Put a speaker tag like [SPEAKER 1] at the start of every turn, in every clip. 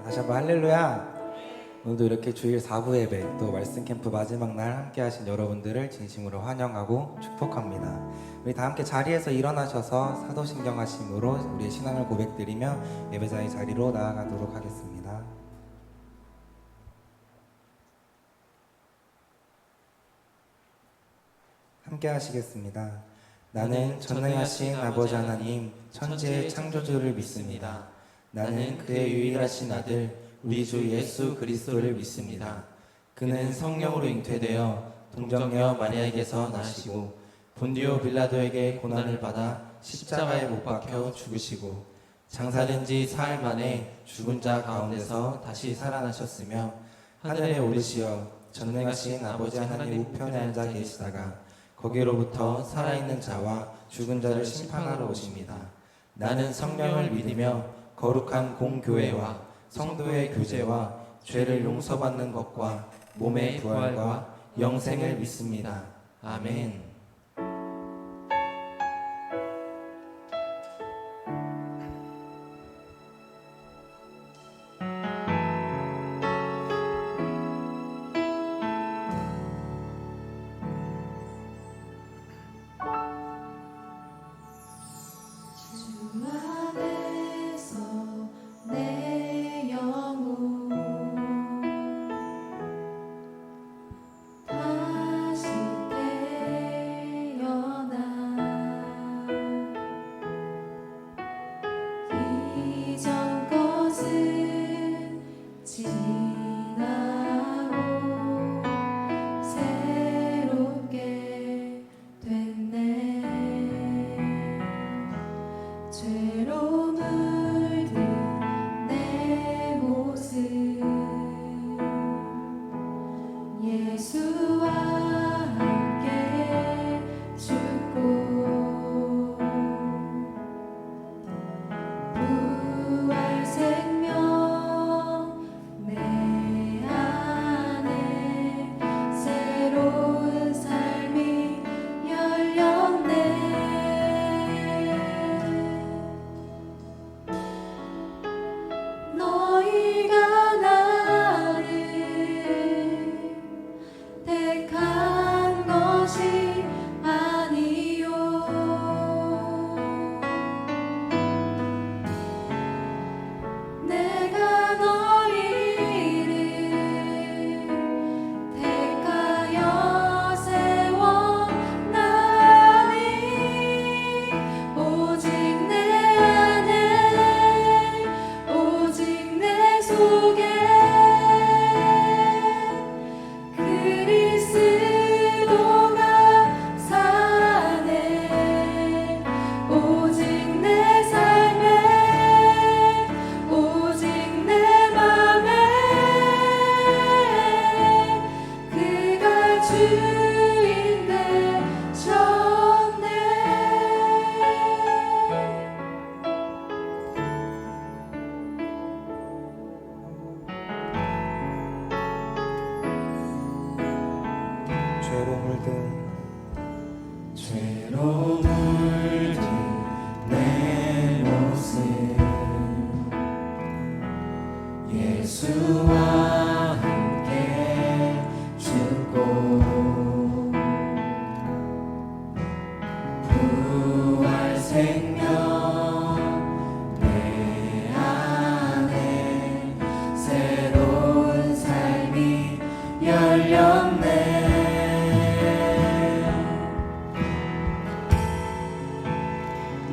[SPEAKER 1] 다시 한번 할렐루야. 오늘도 이렇게 주일 4부 예배 또 말씀 캠프 마지막 날 함께 하신 여러분들을 진심으로 환영하고 축복합니다. 우리 다 함께 자리에서 일어나셔서 사도신경 하심으로 우리의 신앙을 고백드리며 예배자의 자리로 나아가도록 하겠습니다. 함께 하시겠습니다. 나는 전능하신 아버지 하나님 천지의 창조주를 믿습니다. 나는 그의 유일하신 아들 우리 주 예수 그리스도를 믿습니다. 그는 성령으로 잉태되어 동정녀 마리아에게서 나시고 본디오 빌라도에게 고난을 받아 십자가에 못 박혀 죽으시고 장사된 지 사흘 만에 죽은 자 가운데서 다시 살아나셨으며 하늘에 오르시어 전능하신 아버지 하나님 우편에 앉아 계시다가 거기로부터 살아있는 자와 죽은 자를 심판하러 오십니다. 나는 성령을 믿으며 거룩한 공교회와 성도의 교제와 죄를 용서받는 것과 몸의 부활과 영생을 믿습니다. 아멘.
[SPEAKER 2] 죄로 물든 내 모습 예수와 함께 죽고 부활 생명 내 안에 새로운 삶이 열렸네.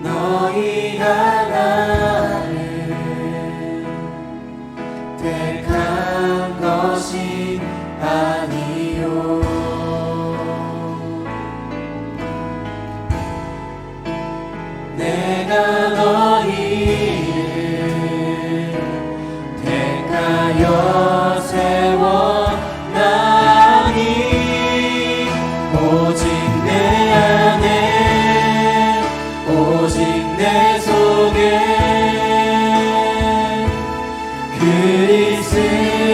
[SPEAKER 2] 너희가 나를 택한 것이 아니요 내가 너희를 택하여 세워나니 오직 내 안에 오직 내 속에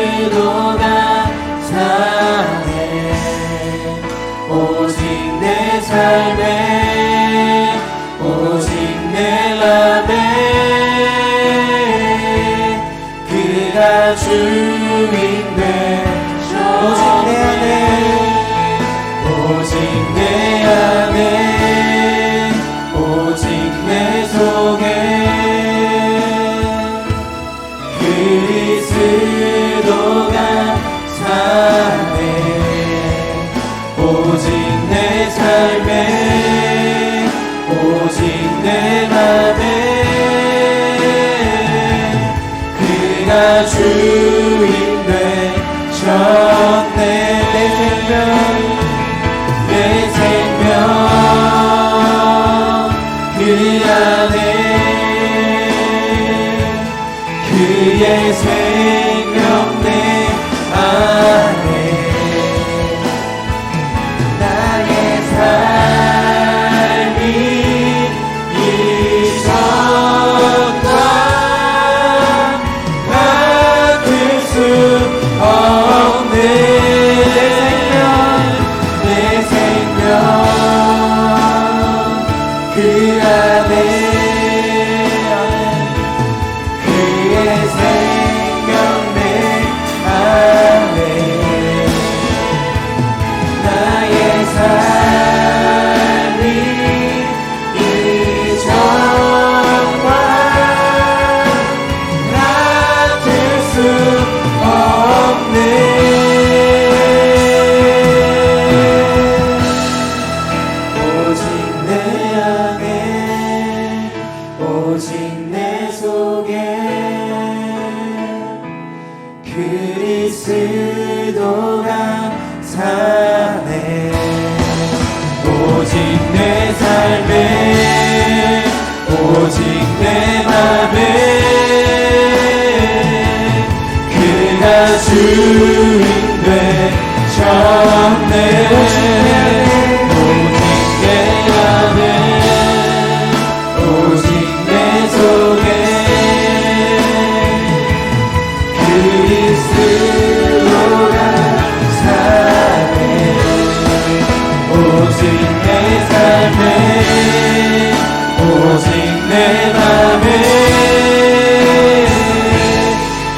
[SPEAKER 2] 그리스도가 사네 오직 내 삶에 오직 내 맘에 그가 주인 되셨네 내 생명 그 안에 그의 생명 내 안에 나의 삶이 이전과 같을 수 없네 내 생명 그 안에 그의 생명 내 안에 나의 삶이 이전과 같을 수 없네 오직 내 안에 오직 내 속에 그리스도가 사네 오직 내 삶에 오직 내 맘에 그가 주인 되셨네 오직 내 안에 오직 내 속에 그리스도가 사네 오직 내 삶에 오직 내 맘에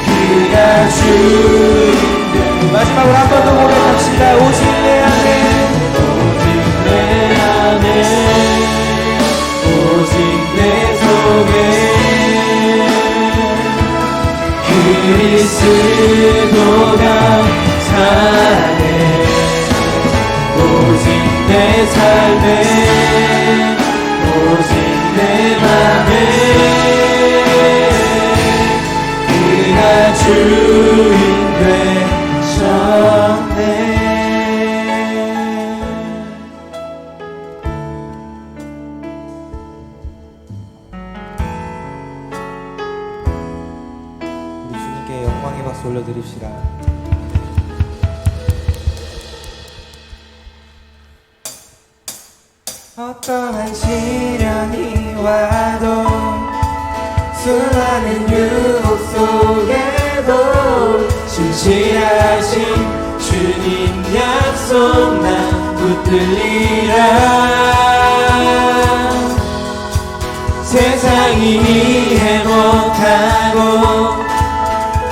[SPEAKER 2] 그가 주인데
[SPEAKER 1] 마지막으로 한 번 더 고백합시다. 오직 내 안에
[SPEAKER 2] 오직 내 안에 오직 내 속에 그리스도가 사네 오직 내 삶에 오직 내 맘에 그가 주인 되셨네
[SPEAKER 1] 우리 주님께 영광의 박수 올려드립시다. 어떠한 시련이 와도 수많은 유혹 속에도
[SPEAKER 2] 신실하신 주님 약속 난 붙들리라 세상이 이해 못하고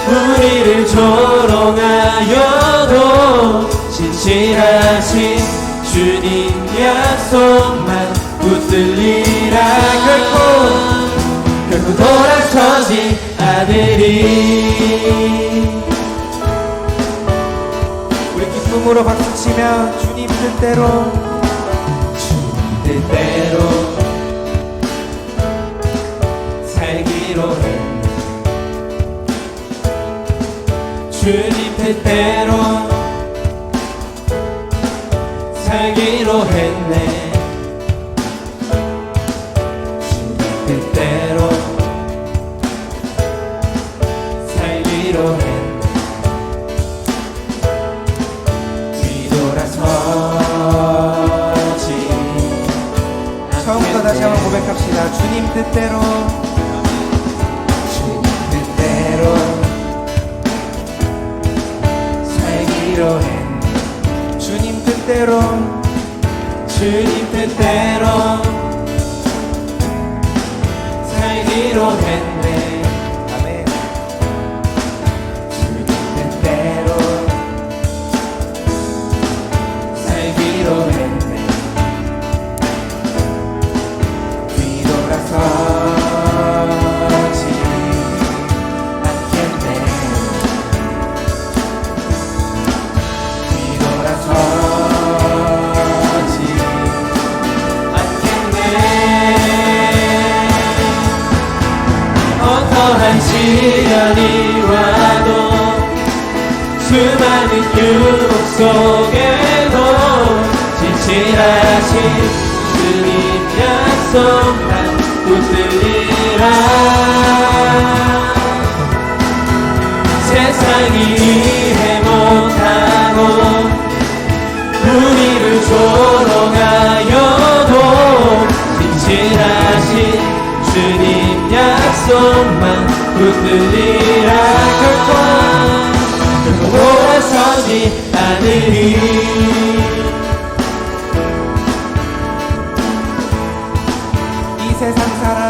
[SPEAKER 2] 우리를 조롱하여도 신실하신 주님 약속만 붙들리라 결코 돌아서지 않으리
[SPEAKER 1] 우리 기쁨으로 박수치며 주님 뜻대로
[SPEAKER 2] 뜻대로 살기로 했네 주님 뜻대로 살기로 했네 주님 뜻대로 살기로 했네 뒤돌아서지
[SPEAKER 1] 처음부터 다시 한번 고백합시다. 주님 뜻대로
[SPEAKER 2] 주님 뜻대로 살기로 했네
[SPEAKER 1] 주님 뜻대로
[SPEAKER 2] 주님 뜻대로 살기로 했네
[SPEAKER 1] 아멘.
[SPEAKER 2] 주님 뜻대로 살기로 했네 뒤돌아서지 않겠네 수많은 유혹 속에도 진실하신 주님 약속만 붙들리라. 세상이 이해 못하고 우리를 조롱하여도 진실하신 주님 약속만 붙들리라. 결코 돌아서지 않으리.
[SPEAKER 1] 이 세상 사람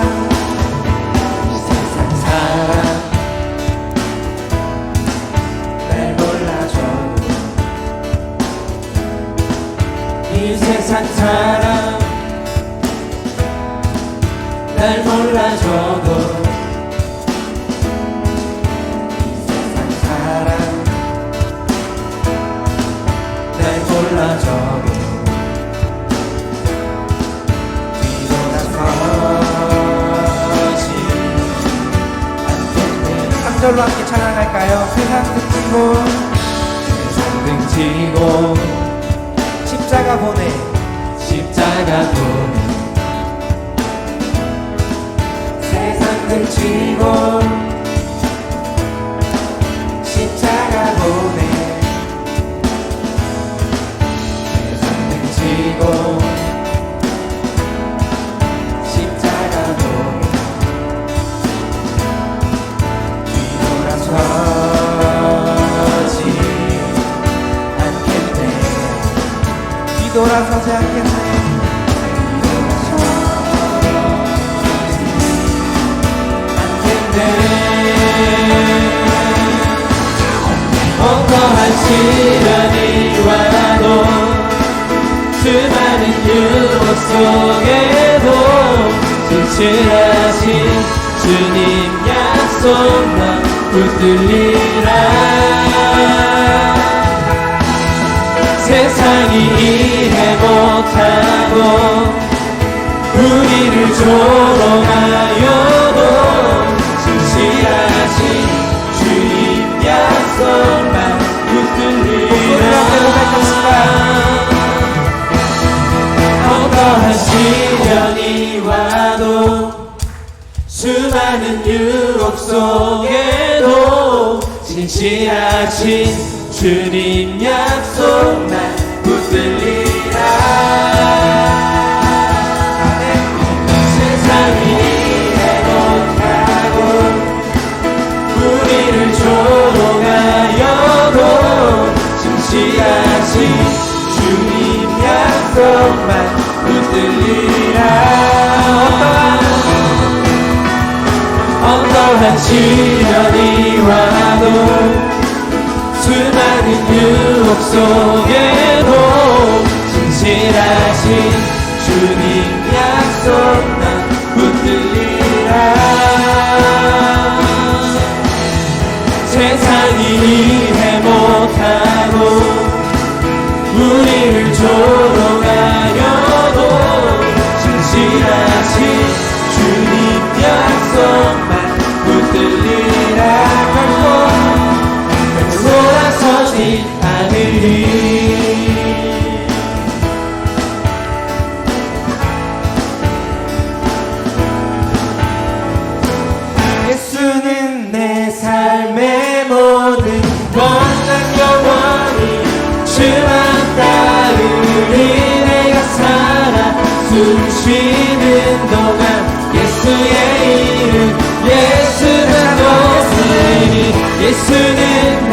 [SPEAKER 1] 날 몰라줘도
[SPEAKER 2] 이 세상 사람 날 몰라줘도 날 몰라줘도 뒤돌아서지 않겠네.
[SPEAKER 1] 한 절로 함께 찬양할까요? 세상 등지고
[SPEAKER 2] 세상 등지고
[SPEAKER 1] 십자가 보내
[SPEAKER 2] 십자가 보내
[SPEAKER 1] 세상 등지고 십자가 보내
[SPEAKER 2] 세상 등지고 십자가 보내 뒤돌아서지 않겠네.
[SPEAKER 1] 뒤돌아서지 않겠네.
[SPEAKER 2] 어떠한 시련이 와도 수많은 유혹 속에도 진실하신 주님 약속만 붙들리라. 세상이 이해 못하고 우리를 조롱하여도 진실하신 주님 약속만 붙들리라. 어떠한 시련이 와도 수많은 유혹 속에도 진실하신 주님 약속만 붙들리라. 세상이 이해 못하고 우리를 조롱하여도 진실하신 주님 약속만 붙들리라. 어떠한 시련이 와도 수많은 유혹 속에도 진실하신 주님 약속만 붙들리라. 세상이 이해 못하고 우리를 조롱하여도 진실하신 주님 약속만 붙들리라. 결코 돌아서지 않으리.
[SPEAKER 1] 예수는 내 삶의 모든
[SPEAKER 2] 원한 영원히 주만 따르리. 내가 살아 숨쉬는 동안 예수의 이름 예수만 높이리. 예수는 내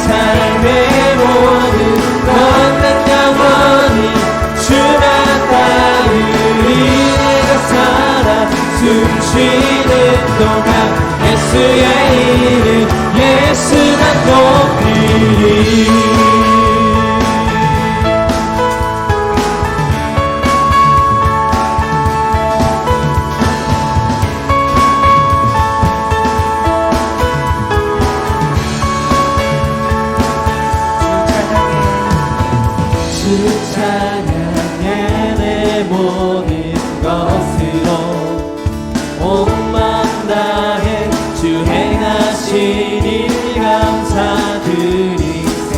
[SPEAKER 2] 삶의 모든 원한 영원히 주만 따르리. 내가 살아 숨쉬는 동안 예수의 이름 예수만 높이리. 주 찬양해 내 모든 것으로 온 마음 다해 주 행하신 일 감사드리세.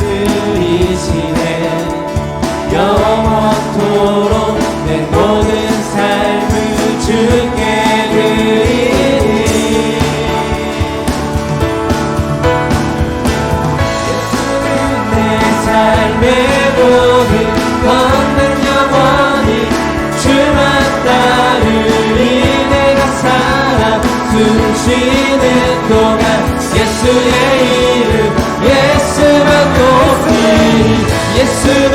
[SPEAKER 2] 다스리시네 영원토록 내 모든 삶을 주께 드리리 예수는 내 삶의 모든 건강 영원히 주만 따르리 내가 살아 숨쉬는 동안 예수의 이름 예수만 높이리 예수는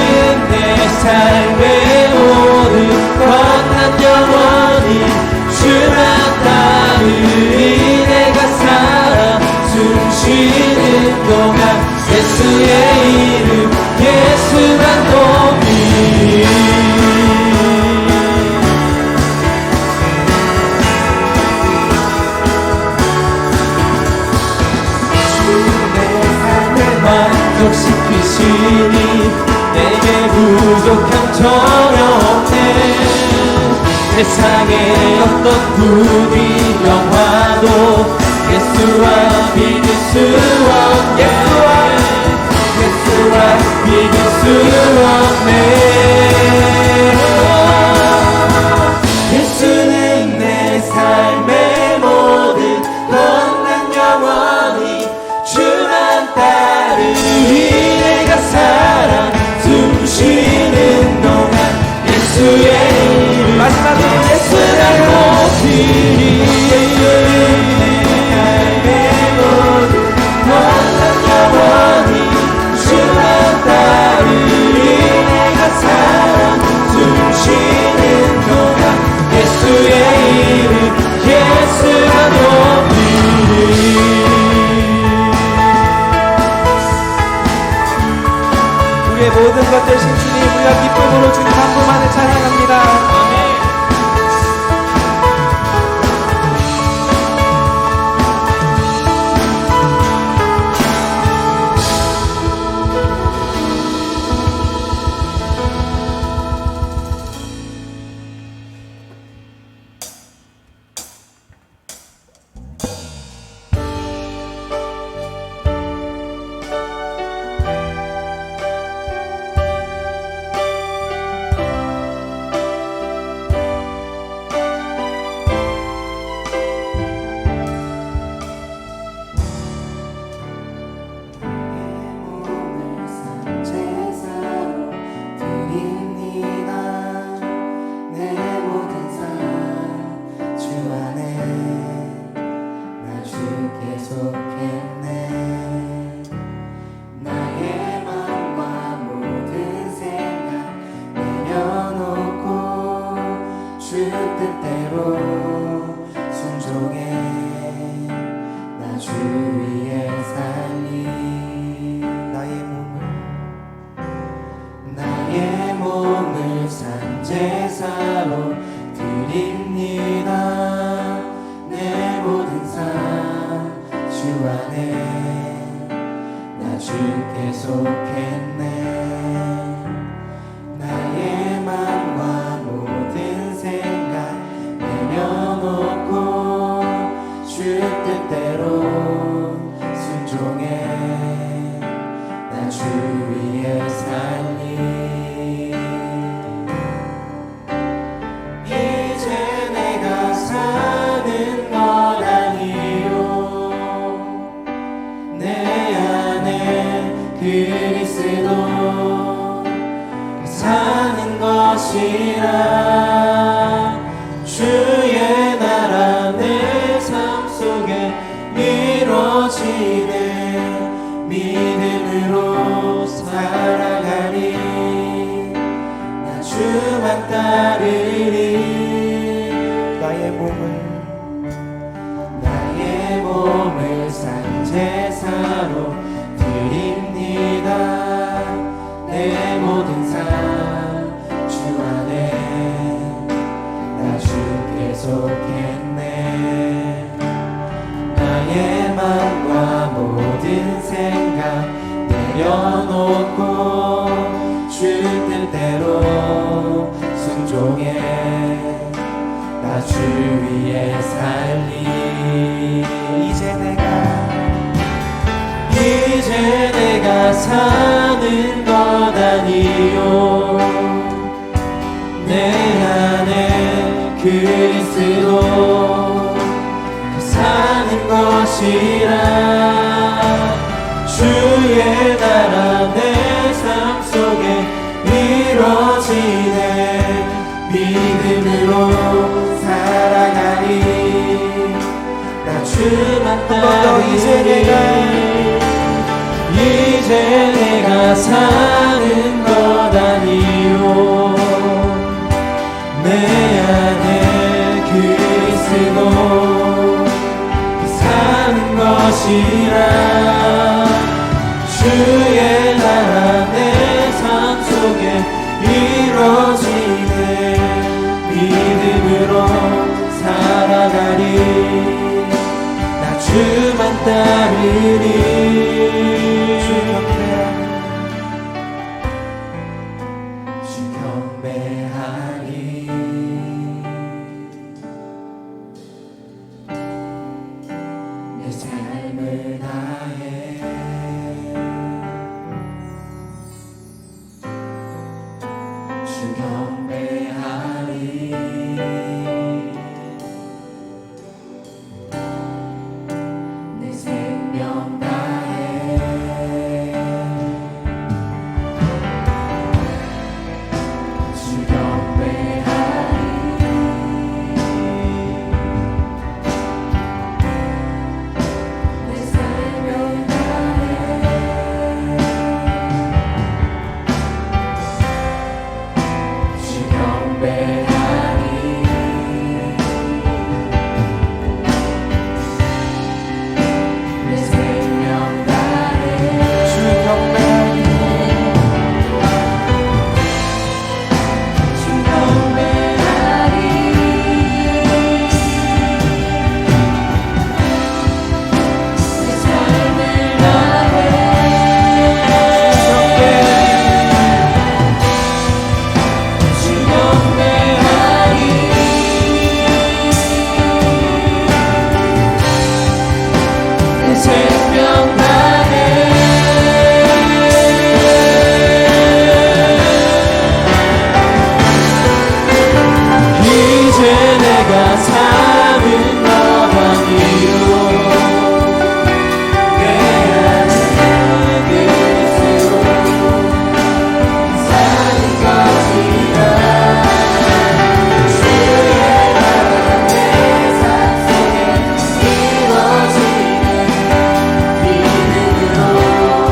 [SPEAKER 2] 내 삶의 모든 권한 영원히 주만 따르리 내가 살아 숨쉬는 동안 예수의 이름 예수만 높이리 만족시키시니 내게 부족함 전혀 없네 세상의 어떤 부디 영화도 예수와 비길 수 없네 예수와 비길 수 없네 예수는 내 삶의 모든 건강 영원히 주만 따르리 내가 살아 숨쉬는 동안 예수의 이름 마지막으로 예수를 높이리 삶의 모든 건강 영원히 주만 따르리 내가 살아 숨쉬는 동안 예수의 이름 예수를 높이리
[SPEAKER 1] 우리의 모든 것들 신주님 우리가 기쁨으로 주님 한 분만을 찬양합니다.
[SPEAKER 2] 주께 속했네 나의 맘과 모든 생각 내려놓고 주 뜻대로 순종해 나 주 위에 살리 이제 내가 사는 것 아니요 내 안에 그리스도 사는 것이라 주의 나라 내 삶 속에 이루어지는 믿음으로 살아가리 나 주만 따르리 나의 몸을 산제사로 드립니다 내 모든 삶 주 안에 나 주께 속했네 나의 맘과 모든 생각 내려놓고 주 뜻대로 순종해 나 주 위에 살리 이제 내가 이제 내가 사는 것 아니요 내 안에 그리스도 사는 것이라 주의 나라 내 삶 속에 이루어지네 믿음으로 살아가리 나 주만 따르리 이제 내가 사는 것 아니요 내 안에 그리스도 사는 것이라 주의 나라 내 삶 속에 이루어지네 믿음으로 살아가리 나 주만 따르리 주 경배하리 내 삶을 다해 주 경배하리 내 생명 다해 주 경배하리 내 생명 다해 주 경배하리 내 생명 다해 주 경배하리 주 경배하리 내 삶을 다해 주 경배하리 내 생명 다해 이제 내가 사는 것 아니요 내 안에 그리스도 사는 것이라 주의 나라 내 삶 속에 이루어지네 믿음으로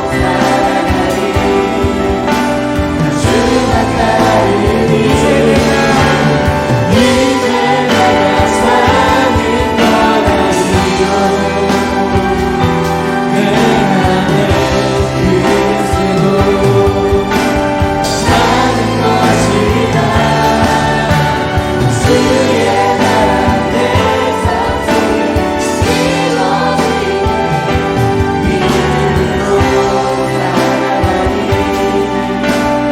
[SPEAKER 2] 살아가리 나 주만 따르리 이제 내가 사는 것 아니요 내 안에 그리스도 사는 것이라 주의 나라 내 삶 속에 이루어지네 믿음으로 살아가리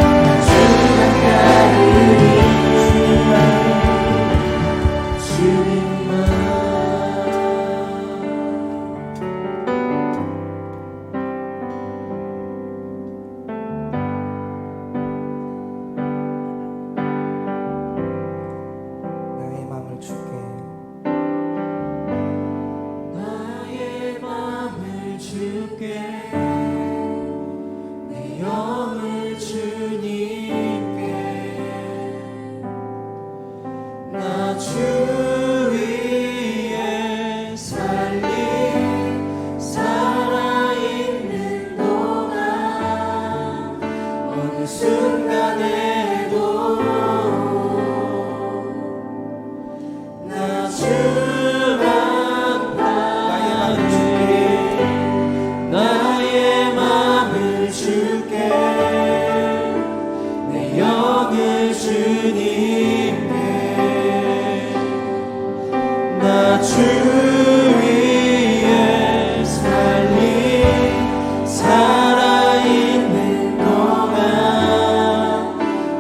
[SPEAKER 2] 나 주만 따르리 주님만
[SPEAKER 1] 나의 마음을 주께
[SPEAKER 2] 나의 마음을 주께 내 영을 주님께 나 주 위에 살리 살아있는 동안 어느 순간에도 나 주만 따르리 나의 마음을 주께 내 영을 주님께 나 주 위에 살리 살아있는 동안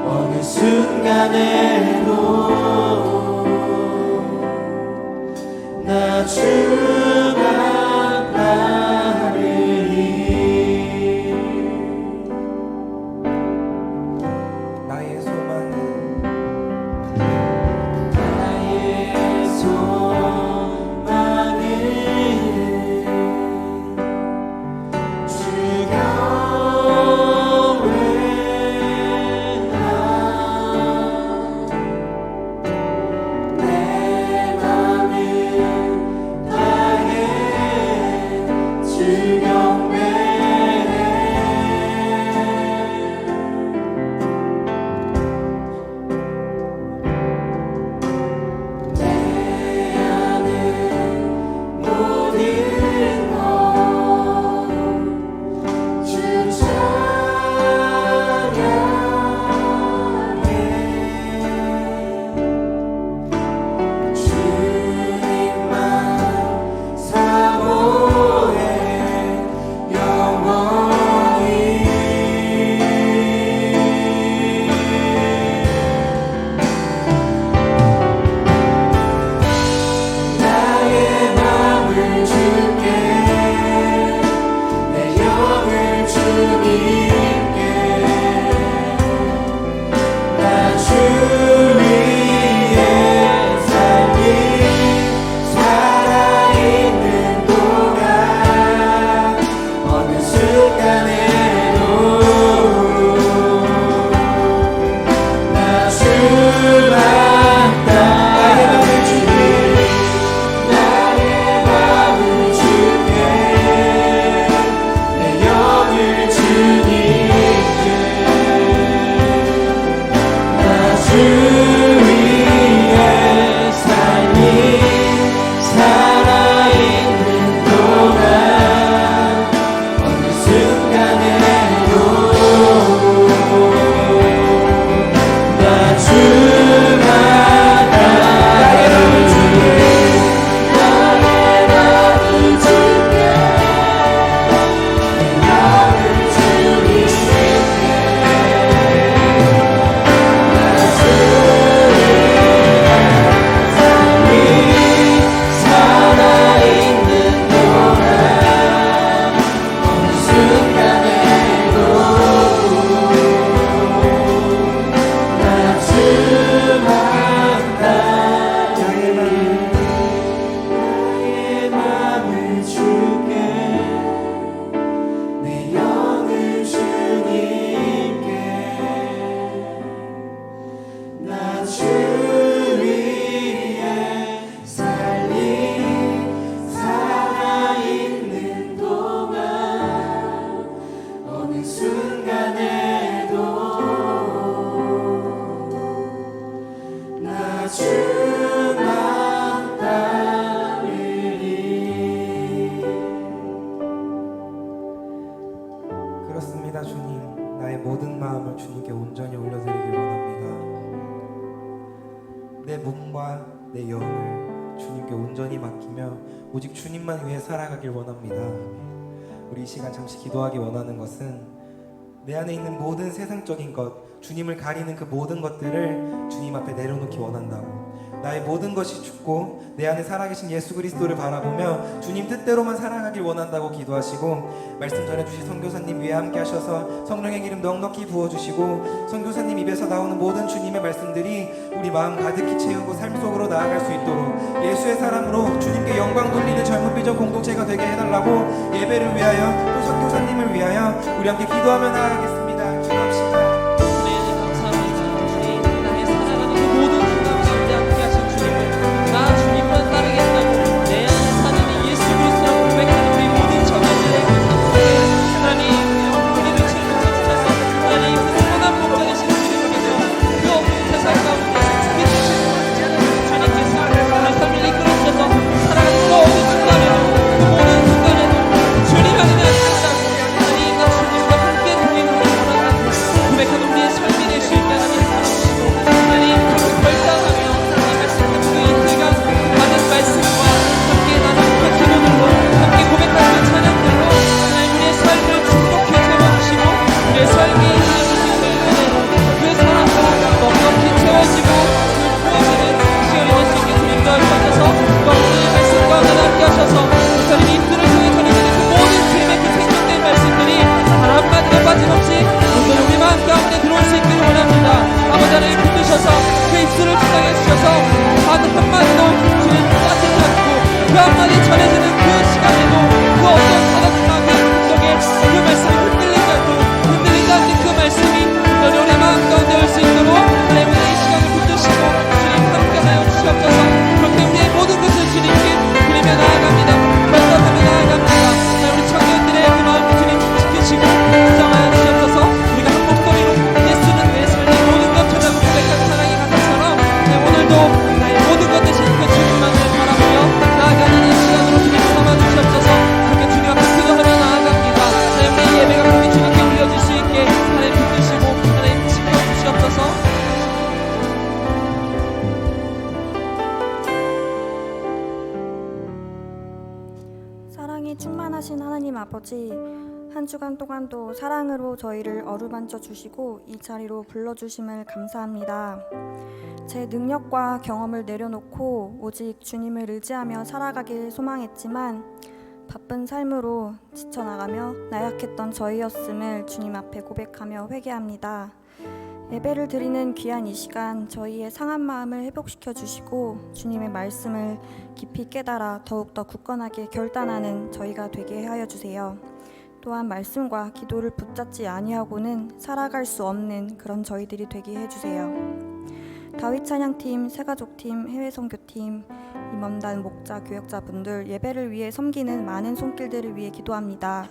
[SPEAKER 2] 어느 순간에도 나 주만 따르리
[SPEAKER 1] 내 영을 주님께 온전히 맡기며 오직 주님만 위해 살아가길 원합니다. 우리 이 시간 잠시 기도하기 원하는 것은 내 안에 있는 모든 세상적인 것, 주님을 가리는 그 모든 것들을 주님 앞에 내려놓기 원한다고. 나의 모든 것이 죽고 내 안에 살아계신 예수 그리스도를 바라보며 주님 뜻대로만 살아가길 원한다고 기도하시고, 말씀 전해주신 선교사님 위에 함께 하셔서 성령의 기름 넉넉히 부어주시고, 선교사님 입에서 나오는 모든 주님의 말씀들이 우리 마음 가득히 채우고 삶 속으로 나아갈 수 있도록 예수의 사람으로 주님께 영광 돌리는 젊은 비전 공동체가 되게 해달라고, 예배를 위하여 또 선교사님을 위하여 우리 함께 기도하며 나아가겠습니다. 기도합시다.
[SPEAKER 3] 사랑이 충만하신 하나님 아버지, 한 주간 동안도 사랑으로 저희를 어루만져 주시고 이 자리로 불러주심을 감사합니다. 제 능력과 경험을 내려놓고 오직 주님을 의지하며 살아가길 소망했지만 바쁜 삶으로 지쳐나가며 나약했던 저희였음을 주님 앞에 고백하며 회개합니다. 예배를 드리는 귀한 이 시간, 저희의 상한 마음을 회복시켜 주시고 주님의 말씀을 깊이 깨달아 더욱더 굳건하게 결단하는 저희가 되게 하여 주세요. 또한 말씀과 기도를 붙잡지 아니하고는 살아갈 수 없는 그런 저희들이 되게 해주세요. 다윗 찬양팀, 새가족팀, 해외선교팀, 임원단, 목자, 교역자분들, 예배를 위해 섬기는 많은 손길들을 위해 기도합니다.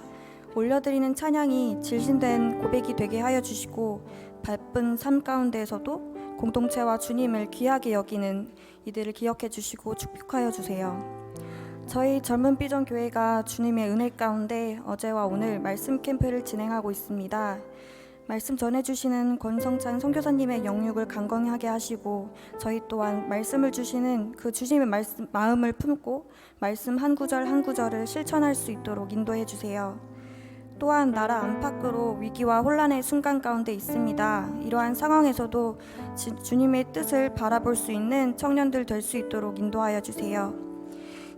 [SPEAKER 3] 올려드리는 찬양이 질신된 고백이 되게 하여 주시고 바쁜 삶 가운데에서도 공동체와 주님을 귀하게 여기는 이들을 기억해 주시고 축복하여 주세요. 저희 젊은 비전 교회가 주님의 은혜 가운데 어제와 오늘 말씀 캠프를 진행하고 있습니다. 말씀 전해주시는 권성찬 선교사님의 영육을 강건하게 하시고 저희 또한 말씀을 주시는 그 주님의 마음을 품고 말씀 한 구절 한 구절을 실천할 수 있도록 인도해 주세요. 또한 나라 안팎으로 위기와 혼란의 순간 가운데 있습니다. 이러한 상황에서도 주님의 뜻을 바라볼 수 있는 청년들 될 수 있도록 인도하여 주세요.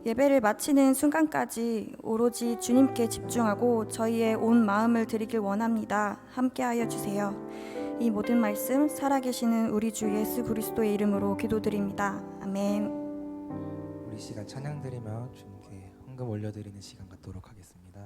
[SPEAKER 3] 예배를 마치는 순간까지 오로지 주님께 집중하고 저희의 온 마음을 드리길 원합니다. 함께하여 주세요. 이 모든 말씀 살아계시는 우리 주 예수 그리스도의 이름으로 기도드립니다. 아멘.
[SPEAKER 1] 우리 시간 찬양 드리며 주님께 헌금 올려드리는 시간 갖도록 하겠습니다.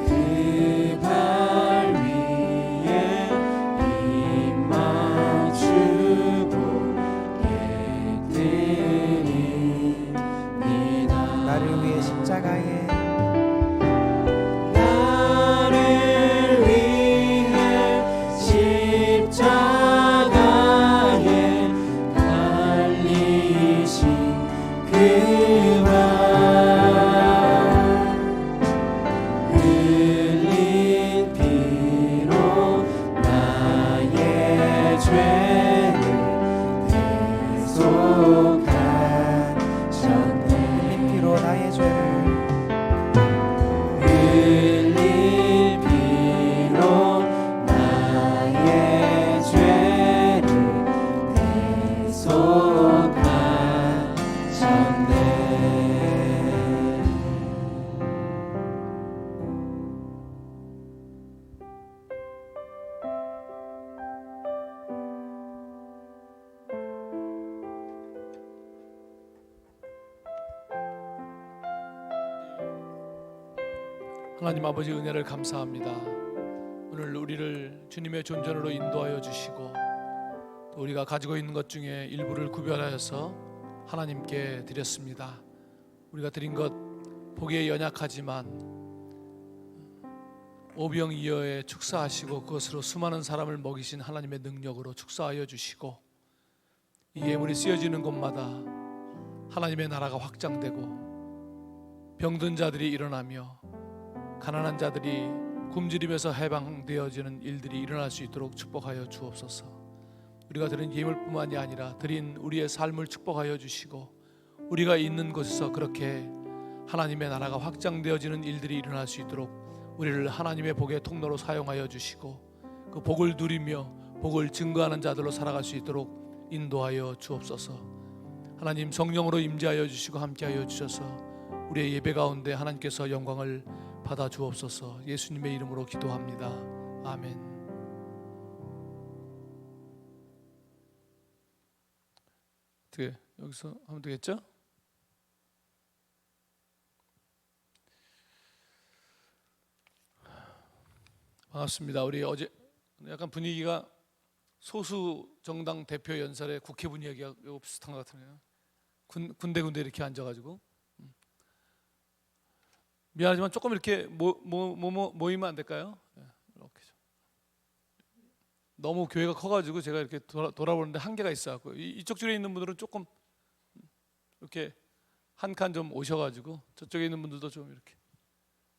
[SPEAKER 2] 그
[SPEAKER 4] 하나님 아버지 은혜를 감사합니다. 오늘 우리를 주님의 존전으로 인도하여 주시고 또 우리가 가지고 있는 것 중에 일부를 구별하여서 하나님께 드렸습니다. 우리가 드린 것 보기에 연약하지만 오병이어에 축사하시고 그것으로 수많은 사람을 먹이신 하나님의 능력으로 축사하여 주시고 이 예물이 쓰여지는 곳마다 하나님의 나라가 확장되고 병든 자들이 일어나며 가난한 자들이 굶주림에서 해방되어지는 일들이 일어날 수 있도록 축복하여 주옵소서. 우리가 드린 예물뿐만이 아니라 드린 우리의 삶을 축복하여 주시고 우리가 있는 곳에서 그렇게 하나님의 나라가 확장되어지는 일들이 일어날 수 있도록 우리를 하나님의 복의 통로로 사용하여 주시고 그 복을 누리며 복을 증거하는 자들로 살아갈 수 있도록 인도하여 주옵소서. 하나님 성령으로 임재하여 주시고 함께하여 주셔서 우리의 예배 가운데 하나님께서 영광을 받아 주옵소서. 예수님의 이름으로 기도합니다. 아멘. 어떻게 여기서 하면 되겠죠? 반갑습니다. 우리 어제 약간 분위기가 소수 정당 대표 연설의 국회 분위기가 비슷한 것 같으네요. 군데 이렇게 앉아가지고 미안하지만 조금 이렇게 모이면 안 될까요? 이렇게 너무 교회가 커가지고 제가 이렇게 돌아보는데 한계가 있어갖고 이쪽 줄에 있는 분들은 조금 이렇게 한 칸 좀 오셔가지고 저쪽에 있는 분들도 좀 이렇게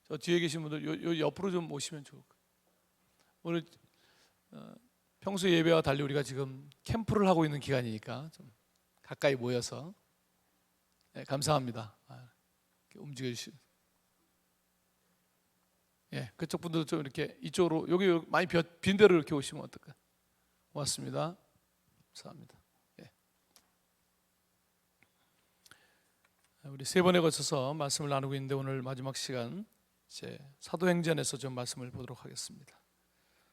[SPEAKER 4] 저 뒤에 계신 분들 요 옆으로 좀 오시면 좋을 거예요. 오늘 평소 예배와 달리 우리가 지금 캠프를 하고 있는 기간이니까 좀 가까이 모여서 네, 감사합니다. 이렇게 움직여 주시고 예, 그쪽 분들도 좀 이렇게 이쪽으로 여기 많이 빈 대로 이렇게 오시면 어떨까? 고맙습니다. 감사합니다. 예. 우리 세 번에 걸쳐서 말씀을 나누고 있는데 오늘 마지막 시간 이제 사도행전에서 좀 말씀을 보도록 하겠습니다.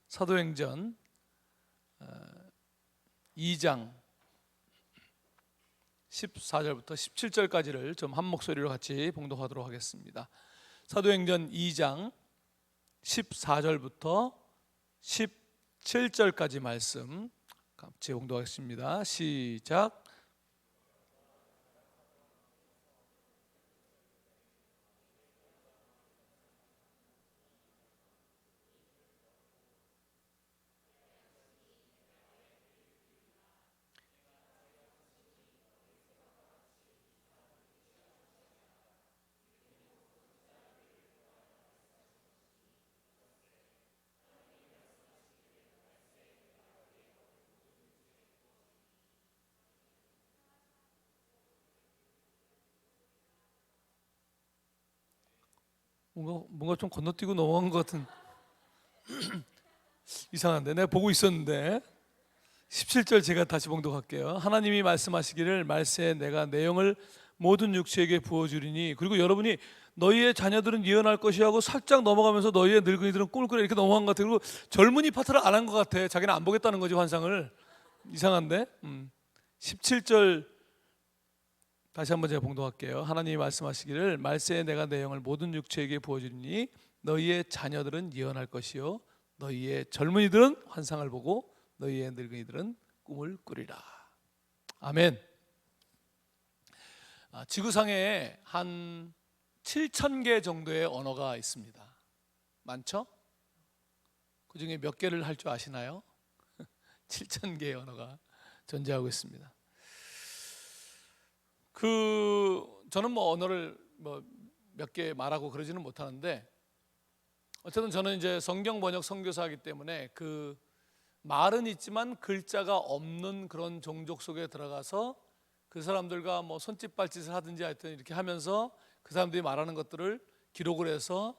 [SPEAKER 4] 사도행전 2장 14절부터 17절까지를 좀 한 목소리로 같이 봉독하도록 하겠습니다. 사도행전 2장 14절부터 17절까지 말씀 같이 봉독하겠습니다. 시작. 뭔가 좀 건너뛰고 넘어간 것 같은 이상한데 내가 보고 있었는데 17절 제가 다시 봉독할게요. 하나님이 말씀하시기를 말세에 내가 내 영을 모든 육체에게 부어주리니 그리고 여러분이 너희의 자녀들은 예언할 것이 하고 살짝 넘어가면서 너희의 늙은이들은 꿈을 꾸려 이렇게 넘어간 것 같아요. 그리고 젊은이 파트를 안 한 것 같아. 자기는 안 보겠다는 거지 환상을. 이상한데 17절 다시 한번 제가 봉독할게요. 하나님이 말씀하시기를 말세에 내가 내 영을 모든 육체에게 부어주리니 너희의 자녀들은 예언할 것이요 너희의 젊은이들은 환상을 보고 너희의 늙은이들은 꿈을 꾸리라. 아멘. 지구상에 한 7,000개 정도의 언어가 있습니다. 많죠? 그 중에 몇 개를 할 줄 아시나요? 7,000개의 언어가 존재하고 있습니다. 저는 언어를 몇 개 말하고 그러지는 못하는데 어쨌든 저는 이제 성경 번역 선교사이기 때문에 그 말은 있지만 글자가 없는 그런 종족 속에 들어가서 그 사람들과 손짓 발짓을 하든지 하여튼 이렇게 하면서 그 사람들이 말하는 것들을 기록을 해서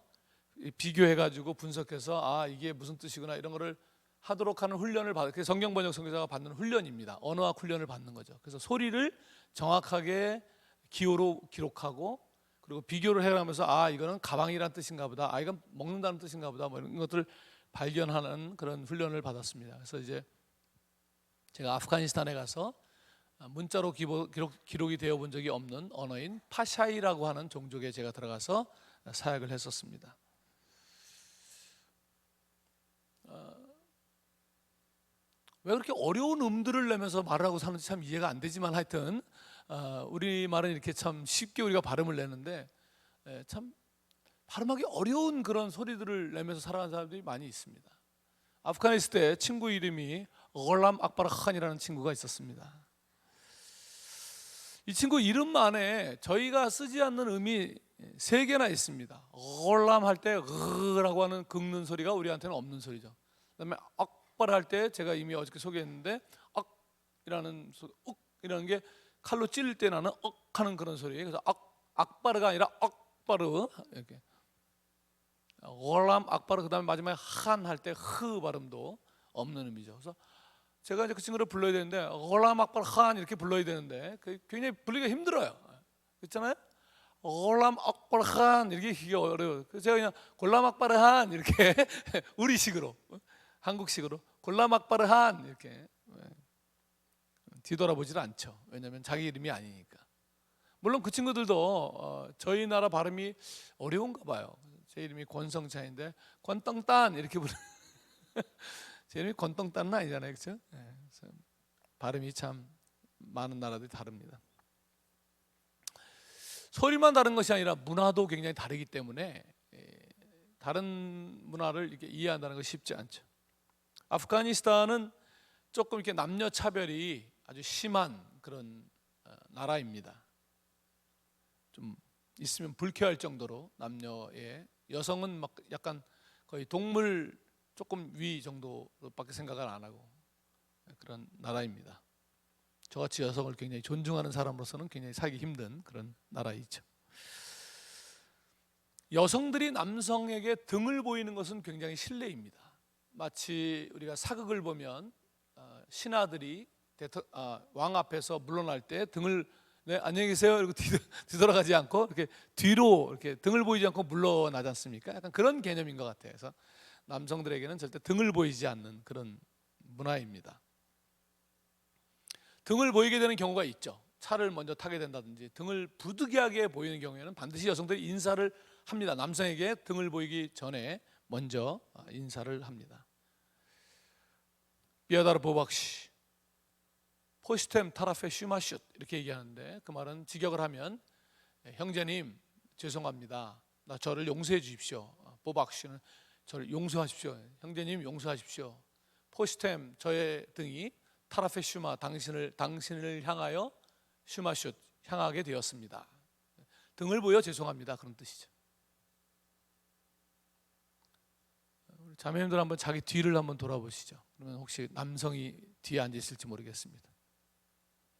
[SPEAKER 4] 비교해가지고 분석해서 이게 무슨 뜻이구나 이런 거를 하도록 하는 훈련을 받을 성경 번역 선교사가 받는 훈련입니다. 언어학 훈련을 받는 거죠. 그래서 소리를 정확하게 기호로 기록하고 그리고 비교를 해가면서 이거는 가방이란 뜻인가 보다, 이건 먹는다는 뜻인가 보다, 이런 것들을 발견하는 그런 훈련을 받았습니다. 그래서 이제 제가 아프가니스탄에 가서 문자로 기록이 되어 본 적이 없는 언어인 파샤이라고 하는 종족에 제가 들어가서 사역을 했었습니다. 왜 그렇게 어려운 음들을 내면서 말을 하고 사는지 참 이해가 안 되지만 하여튼 우리 말은 이렇게 참 쉽게 우리가 발음을 내는데 참 발음하기 어려운 그런 소리들을 내면서 살아가는 사람들이 많이 있습니다. 아프가니스탄에 친구 이름이 얼람 악바르 칸이라는 친구가 있었습니다. 이 친구 이름 안에 저희가 쓰지 않는 음이 3개나 있습니다. 얼람 할 때 으라고 하는 긁는 소리가 우리한테는 없는 소리죠. 그다음에 악바르 할 때 제가 이미 어저께 소개했는데 악이라는 소리, 이라는 게 칼로 찔릴 때 나는 하는 그런 소리. 그래서 악바르가 아니라 악바르 이렇게. 얼람 악바르 그다음에 마지막에 한 할 때 흐 발음도 없는 의미죠. 그래서 제가 이제 그 친구를 불러야 되는데 얼람 악바르 한 이렇게 불러야 되는데 굉장히 불리기가 힘들어요. 그렇잖아요? 얼람 악바르 한 이렇게 어려워요. 그래서 제가 그냥 골람 악바르 한 이렇게 우리식으로 한국식으로 골람 악바르 한 이렇게 뒤돌아보질 않죠. 왜냐하면 자기 이름이 아니니까. 물론 그 친구들도 저희 나라 발음이 어려운가 봐요. 제 이름이 권성찬인데 권떡단 이렇게 부르. 제 이름이 권떡단은 아니잖아요, 그렇죠? 발음이 참 많은 나라들이 다릅니다. 소리만 다른 것이 아니라 문화도 굉장히 다르기 때문에 다른 문화를 이렇게 이해한다는 것이 쉽지 않죠. 아프가니스탄은 조금 이렇게 남녀 차별이 아주 심한 그런 나라입니다. 좀 있으면 불쾌할 정도로 남녀의 여성은 막 약간 거의 동물 조금 위 정도로밖에 생각을 안 하고 그런 나라입니다. 저같이 여성을 굉장히 존중하는 사람으로서는 굉장히 살기 힘든 그런 나라이죠. 여성들이 남성에게 등을 보이는 것은 굉장히 실례입니다. 마치 우리가 사극을 보면 신하들이 왕 앞에서 물러날 때 등을 네, 안녕히 계세요 이러고 뒤돌아가지 않고 이렇게 뒤로 이렇게 등을 보이지 않고 물러나지 않습니까? 약간 그런 개념인 것 같아요. 그래서 남성들에게는 절대 등을 보이지 않는 그런 문화입니다. 등을 보이게 되는 경우가 있죠. 차를 먼저 타게 된다든지 등을 부득이하게 보이는 경우에는 반드시 여성들이 인사를 합니다. 남성에게 등을 보이기 전에 먼저 인사를 합니다. 비아다르 보박시 포시템 타라페 슈마슛 이렇게 얘기하는데 그 말은 직역을 하면 형제님 죄송합니다. 나 저를 용서해 주십시오. 보박시는 저를 용서하십시오. 형제님 용서하십시오. 포시템 저의 등이 타라페 슈마 당신을 향하여 슈마슛 향하게 되었습니다. 등을 보여 죄송합니다. 그런 뜻이죠. 자매님들 한번 자기 뒤를 한번 돌아보시죠. 그러면 혹시 남성이 뒤에 앉아 있을지 모르겠습니다.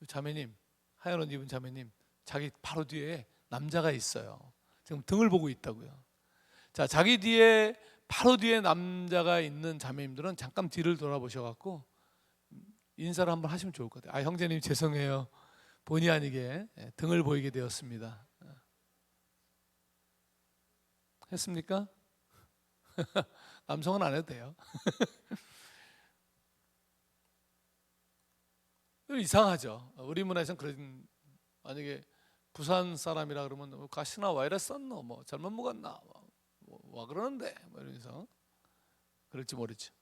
[SPEAKER 4] 자매님, 하얀 옷 입은 자매님, 자기 바로 뒤에 남자가 있어요. 지금 등을 보고 있다고요. 자, 자기 뒤에 바로 뒤에 남자가 있는 자매님들은 잠깐 뒤를 돌아보셔갖고 인사를 한번 하시면 좋을 것 같아요. 형제님 죄송해요. 본의 아니게 등을 보이게 되었습니다. 했습니까? 남성은 안 해도 돼요. 이상하죠. 우리 문화에서는 그런 만약에 부산 사람이라 그러면 가시나 와 이래 썼노 뭐 잘못 먹었나 와 그러는데 뭐 이러면서 그럴지 모르죠.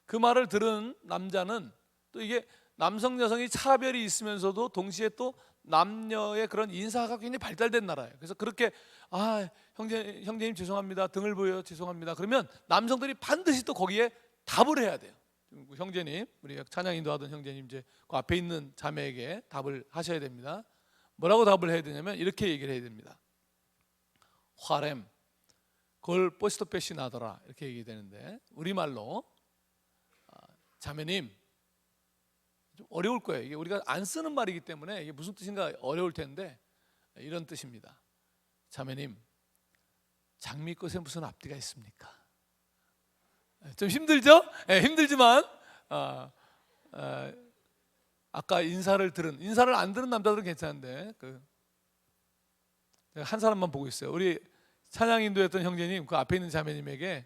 [SPEAKER 4] 그 말을 들은 남자는 또 이게 남성 여성이 차별이 있으면서도 동시에 또 남녀의 그런 인사가 굉장히 발달된 나라예요. 그래서 그렇게 형제님 죄송합니다. 등을 보여 죄송합니다. 그러면 남성들이 반드시 또 거기에 답을 해야 돼요. 형제님, 우리 찬양 인도하던 형제님 이제 그 앞에 있는 자매에게 답을 하셔야 됩니다. 뭐라고 답을 해야 되냐면 이렇게 얘기를 해야 됩니다. 화렘, 그걸 포스터 빼시 나더라 이렇게 얘기되는데 우리말로 자매님 좀 어려울 거예요. 이게 우리가 안 쓰는 말이기 때문에 이게 무슨 뜻인가 어려울 텐데 이런 뜻입니다. 자매님, 장미꽃에 무슨 앞뒤가 있습니까? 좀 힘들죠? 네, 힘들지만 아까 인사를 안 들은 남자들은 괜찮은데 한 사람만 보고 있어요. 우리 찬양 인도했던 형제님 그 앞에 있는 자매님에게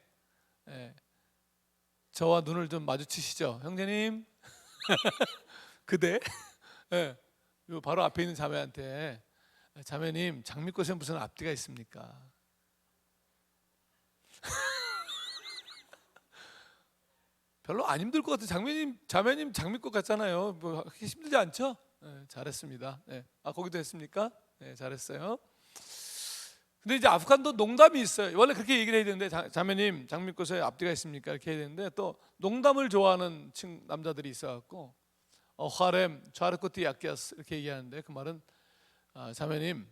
[SPEAKER 4] 저와 눈을 좀 마주치시죠. 형제님 그대 바로 앞에 있는 자매한테 자매님 장미꽃에 무슨 앞뒤가 있습니까? 별로 안 힘들 것 같아요. 자매님 장미꽃 같잖아요. 뭐 하기 힘들지 않죠? 네, 잘했습니다. 네. 아, 거기도 했습니까? 네, 잘했어요. 근데 이제 아프간도 농담이 있어요. 원래 그렇게 얘기를 해야 되는데 자매님 장미꽃에 앞뒤가 있습니까? 이렇게 해야 되는데 또 농담을 좋아하는 남자들이 있어갖고 화렘 좌르코티 야키아스 이렇게 얘기하는데 그 말은 자매님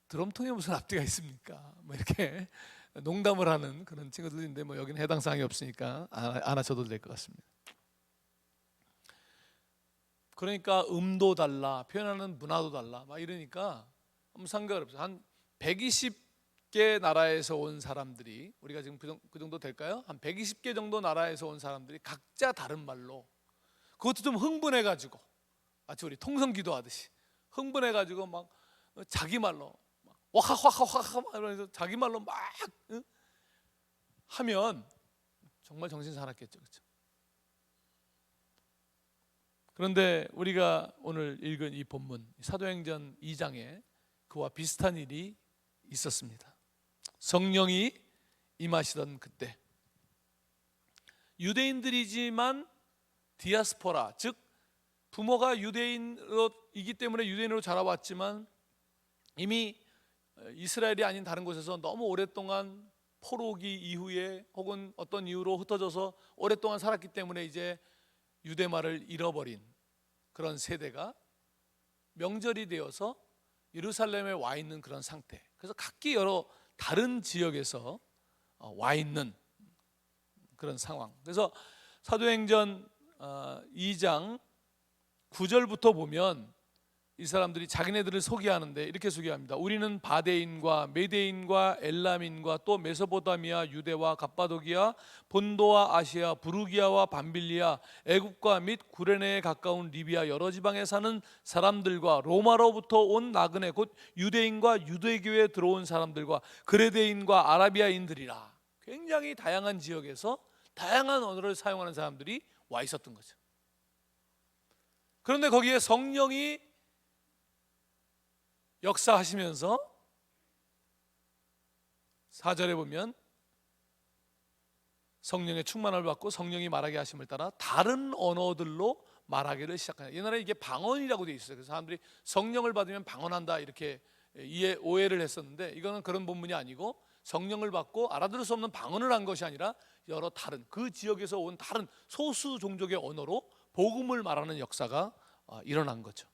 [SPEAKER 4] 드럼통에 무슨 앞뒤가 있습니까? 뭐 이렇게 농담을 하는 그런 친구들인데 뭐 여기는 해당 사항이 없으니까 안 하셔도 될 것 같습니다. 그러니까 음도 달라, 표현하는 문화도 달라, 막 이러니까 아무 상관없어요. 한 120개 나라에서 온 사람들이, 우리가 지금 그 정도 될까요? 한 120개 정도 나라에서 온 사람들이 각자 다른 말로, 그것도 좀 흥분해가지고 마치 우리 통성기도 하듯이 흥분해가지고 막 자기 말로 와하하하하 이러면서 자기 말로 막 하면 정말 정신 사납겠죠, 그렇죠? 그런데 우리가 오늘 읽은 이 본문 사도행전 2장에 그와 비슷한 일이 있었습니다. 성령이 임하시던 그때 유대인들이지만 디아스포라, 즉 부모가 유대인이기 때문에 유대인으로 자라왔지만 이미 이스라엘이 아닌 다른 곳에서 너무 오랫동안 포로기 이후에 혹은 어떤 이유로 흩어져서 오랫동안 살았기 때문에 이제 유대말을 잃어버린 그런 세대가 명절이 되어서 예루살렘에 와 있는 그런 상태. 그래서 각기 여러 다른 지역에서 와 있는 그런 상황. 그래서 사도행전 2장 9절부터 보면 이 사람들이 자기네들을 소개하는데 이렇게 소개합니다. 우리는 바데인과 메데인과 엘람인과 또 메소포타미아, 유대와 갑바도기아, 본도와 아시아, 부르기아와 밤빌리아, 애굽과 및 구레네에 가까운 리비아 여러 지방에 사는 사람들과 로마로부터 온 나그네 곧 유대인과 유대교에 들어온 사람들과 그레데인과 아라비아인들이라. 굉장히 다양한 지역에서 다양한 언어를 사용하는 사람들이 와 있었던 거죠. 그런데 거기에 성령이 역사하시면서 4절에 보면 성령의 충만을 받고 성령이 말하게 하심을 따라 다른 언어들로 말하기를 시작해요. 옛날에 이게 방언이라고 되어 있어요. 그래서 사람들이 성령을 받으면 방언한다 이렇게 오해를 했었는데 이거는 그런 본문이 아니고 성령을 받고 알아들을 수 없는 방언을 한 것이 아니라 여러 다른 그 지역에서 온 다른 소수 종족의 언어로 복음을 말하는 역사가 일어난 거죠.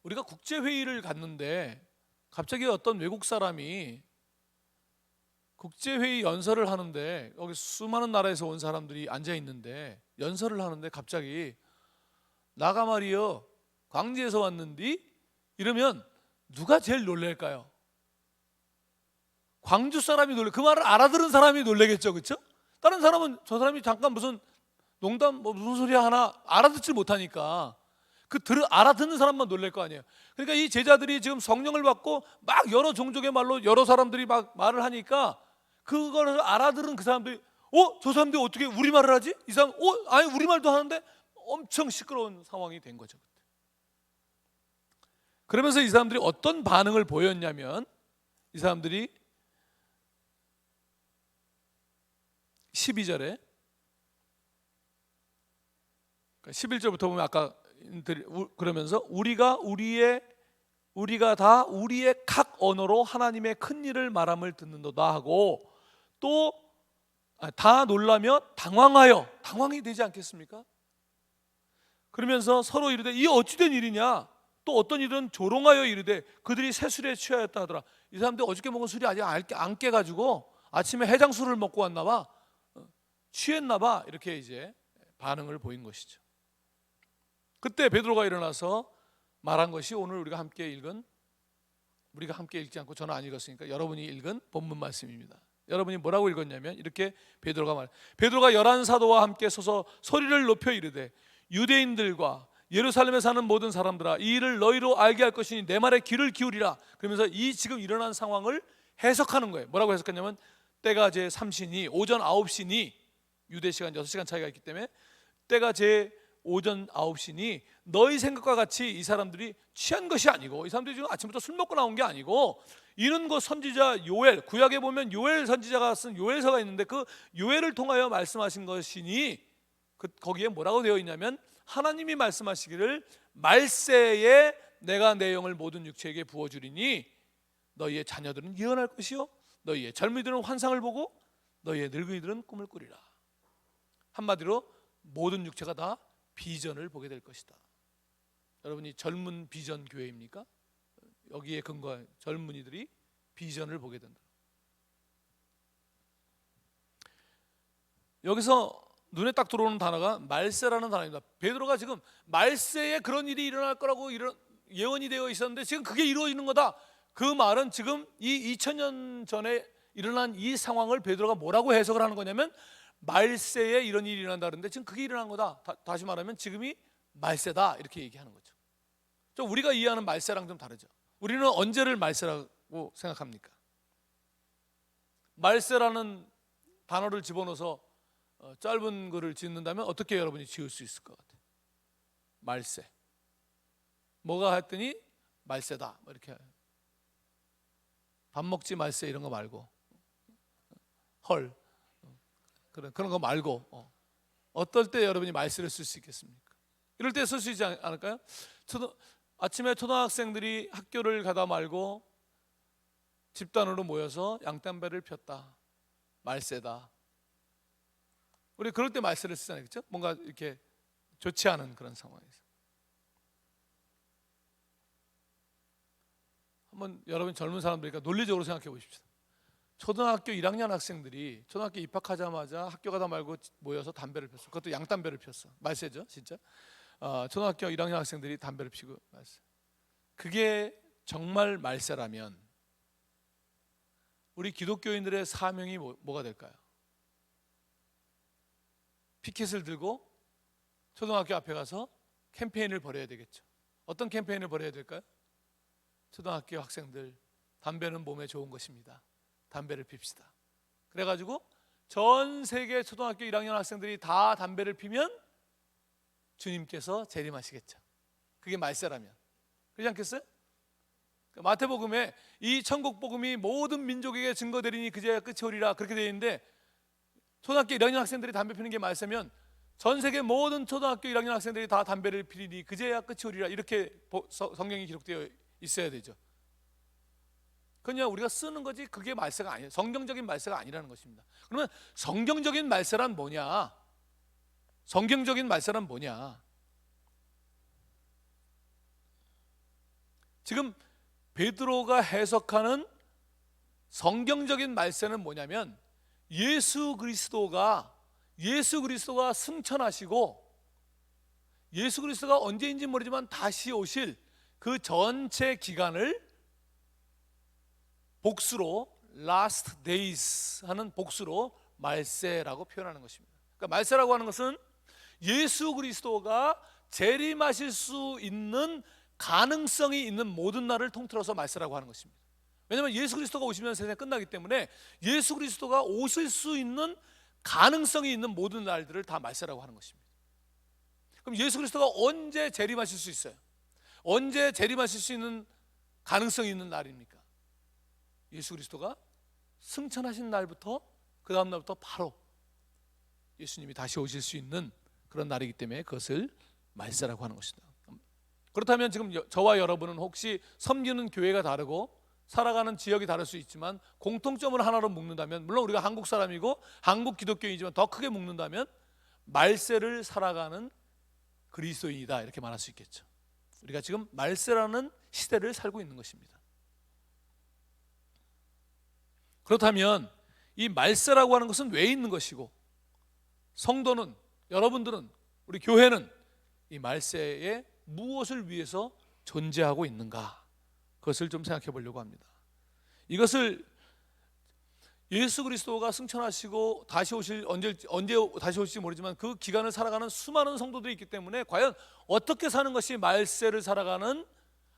[SPEAKER 4] 우리가 국제회의를 갔는데 갑자기 어떤 외국 사람이 국제회의 연설을 하는데 여기 수많은 나라에서 온 사람들이 앉아 있는데 연설을 하는데 갑자기 나가 말이여 광지에서 왔는디? 이러면 누가 제일 놀랄까요? 광주 사람이 놀래. 그 말을 알아들은 사람이 놀래겠죠, 그렇죠? 다른 사람은 저 사람이 잠깐 무슨 농담 뭐 무슨 소리야 하나 알아듣지 못하니까 알아듣는 사람만 놀랄 거 아니에요. 그러니까 이 제자들이 지금 성령을 받고 막 여러 종족의 말로 여러 사람들이 막 말을 하니까 그거를 알아들은 그 사람들이 저 사람들이 어떻게 우리말을 하지? 이 사람 아니 우리말도 하는데 엄청 시끄러운 상황이 된 거죠. 그러면서 이 사람들이 어떤 반응을 보였냐면 이 사람들이 12절에 11절부터 보면 아까 그러면서 우리가 다 우리의 각 언어로 하나님의 큰 일을 말함을 듣는도다 하고 또 다 놀라며 당황이 되지 않겠습니까? 그러면서 서로 이르되 이 어찌된 일이냐 또 어떤 일은 조롱하여 이르되 그들이 새술에 취하였다 하더라. 이 사람들 어저께 먹은 술이 아직 안 깨가지고 아침에 해장술을 먹고 왔나 봐, 취했나 봐, 이렇게 이제 반응을 보인 것이죠. 그때 베드로가 일어나서 말한 것이 오늘 우리가 함께 읽지 않고 저는 안 읽었으니까 여러분이 읽은 본문 말씀입니다. 여러분이 뭐라고 읽었냐면 이렇게 베드로가 열한 사도와 함께 서서 소리를 높여 이르되 유대인들과 예루살렘에 사는 모든 사람들아 이 일을 너희로 알게 할 것이니 내 말에 귀를 기울이라. 그러면서 이 지금 일어난 상황을 해석하는 거예요. 뭐라고 해석했냐면 때가 제 3시니 오전 9시니 유대 시간 6시간 차이가 있기 때문에 때가 제 오전 9시니 너희 생각과 같이 이 사람들이 취한 것이 아니고, 이 사람들이 지금 아침부터 술 먹고 나온 게 아니고, 이는 곧 선지자 요엘, 구약에 보면 요엘 선지자가 쓴 요엘서가 있는데 그 요엘을 통하여 말씀하신 것이니, 거기에 뭐라고 되어 있냐면 하나님이 말씀하시기를 말세에 내가 내 영을 모든 육체에게 부어주리니 너희의 자녀들은 예언할 것이요 너희의 젊은이들은 환상을 보고 너희의 늙은이들은 꿈을 꾸리라. 한마디로 모든 육체가 다 비전을 보게 될 것이다. 여러분이 젊은 비전 교회입니까? 여기에 근거한 젊은이들이 비전을 보게 된다. 여기서 눈에 딱 들어오는 단어가 말세라는 단어입니다. 베드로가 지금 말세에 그런 일이 일어날 거라고 예언이 되어 있었는데 지금 그게 이루어지는 거다. 그 말은 지금 이 2000년 전에 일어난 이 상황을 베드로가 뭐라고 해석을 하는 거냐면 말세에 이런 일이 일어난다 그러는데 지금 그게 일어난 거다. 다시 말하면 지금이 말세다 이렇게 얘기하는 거죠. 좀 우리가 이해하는 말세랑 좀 다르죠. 우리는 언제를 말세라고 생각합니까? 말세라는 단어를 집어넣어서 짧은 글을 짓는다면 어떻게 여러분이 지을 수 있을 것 같아요? 말세. 뭐가 했더니 말세다. 뭐 이렇게 밥 먹지 말세 이런 거 말고 헐 그런 거 말고 어떨 때 여러분이 말세를 쓸 수 있겠습니까? 이럴 때 쓸 수 있지 않을까요? 아침에 초등학생들이 학교를 가다 말고 집단으로 모여서 양담배를 폈다. 말세다. 우리 그럴 때 말세를 쓰잖아요, 그렇죠? 뭔가 이렇게 좋지 않은 그런 상황에서. 한번 여러분 젊은 사람들이니까 논리적으로 생각해 보십시오. 초등학교 1학년 학생들이 초등학교 입학하자마자 학교 가다 말고 모여서 담배를 폈어. 그것도 양담배를 폈어. 말세죠, 진짜. 초등학교 1학년 학생들이 담배를 피고 말세. 그게 정말 말세라면 우리 기독교인들의 사명이 뭐가 될까요? 피켓을 들고 초등학교 앞에 가서 캠페인을 벌여야 되겠죠. 어떤 캠페인을 벌여야 될까요? 초등학교 학생들, 담배는 몸에 좋은 것입니다. 담배를 핍시다. 그래가지고 전 세계 초등학교 1학년 학생들이 다 담배를 피면 주님께서 재림하시겠죠. 그게 말세라면. 그렇지 않겠어요? 마태복음에 이 천국복음이 모든 민족에게 증거되리니 그제야 끝이 오리라 그렇게 되어 있는데, 초등학교 1학년 학생들이 담배 피는 게 말세면 전 세계 모든 초등학교 1학년 학생들이 다 담배를 피리니 그제야 끝이 오리라 이렇게 성경이 기록되어 있어야 되죠. 그냥 우리가 쓰는 거지 그게 말세가 아니에요. 성경적인 말세가 아니라는 것입니다. 그러면 성경적인 말세란 뭐냐? 성경적인 말세란 뭐냐? 지금 베드로가 해석하는 성경적인 말세는 뭐냐면 예수 그리스도가 승천하시고 예수 그리스도가 언제인지 모르지만 다시 오실 그 전체 기간을 복수로 last days 하는 복수로 말세라고 표현하는 것입니다. 그러니까 말세라고 하는 것은 예수 그리스도가 재림하실 수 있는 가능성이 있는 모든 날을 통틀어서 말세라고 하는 것입니다. 왜냐하면 예수 그리스도가 오시면 세상이 끝나기 때문에 예수 그리스도가 오실 수 있는 가능성이 있는 모든 날들을 다 말세라고 하는 것입니다. 그럼 예수 그리스도가 언제 재림하실 수 있어요? 언제 재림하실 수 있는 가능성이 있는 날입니까? 예수 그리스도가 승천하신 날부터 그 다음 날부터 바로 예수님이 다시 오실 수 있는 그런 날이기 때문에 그것을 말세라고 하는 것이다. 그렇다면 지금 저와 여러분은 혹시 섬기는 교회가 다르고 살아가는 지역이 다를 수 있지만 공통점을 하나로 묶는다면, 물론 우리가 한국 사람이고 한국 기독교인이지만 더 크게 묶는다면 말세를 살아가는 그리스도인이다 이렇게 말할 수 있겠죠. 우리가 지금 말세라는 시대를 살고 있는 것입니다. 그렇다면 이 말세라고 하는 것은 왜 있는 것이고, 성도는, 여러분들은, 우리 교회는 이 말세에 무엇을 위해서 존재하고 있는가, 그것을 좀 생각해 보려고 합니다. 이것을 예수 그리스도가 승천하시고 다시 오실, 언제 다시 오실지 모르지만 그 기간을 살아가는 수많은 성도들이 있기 때문에 과연 어떻게 사는 것이 말세를 살아가는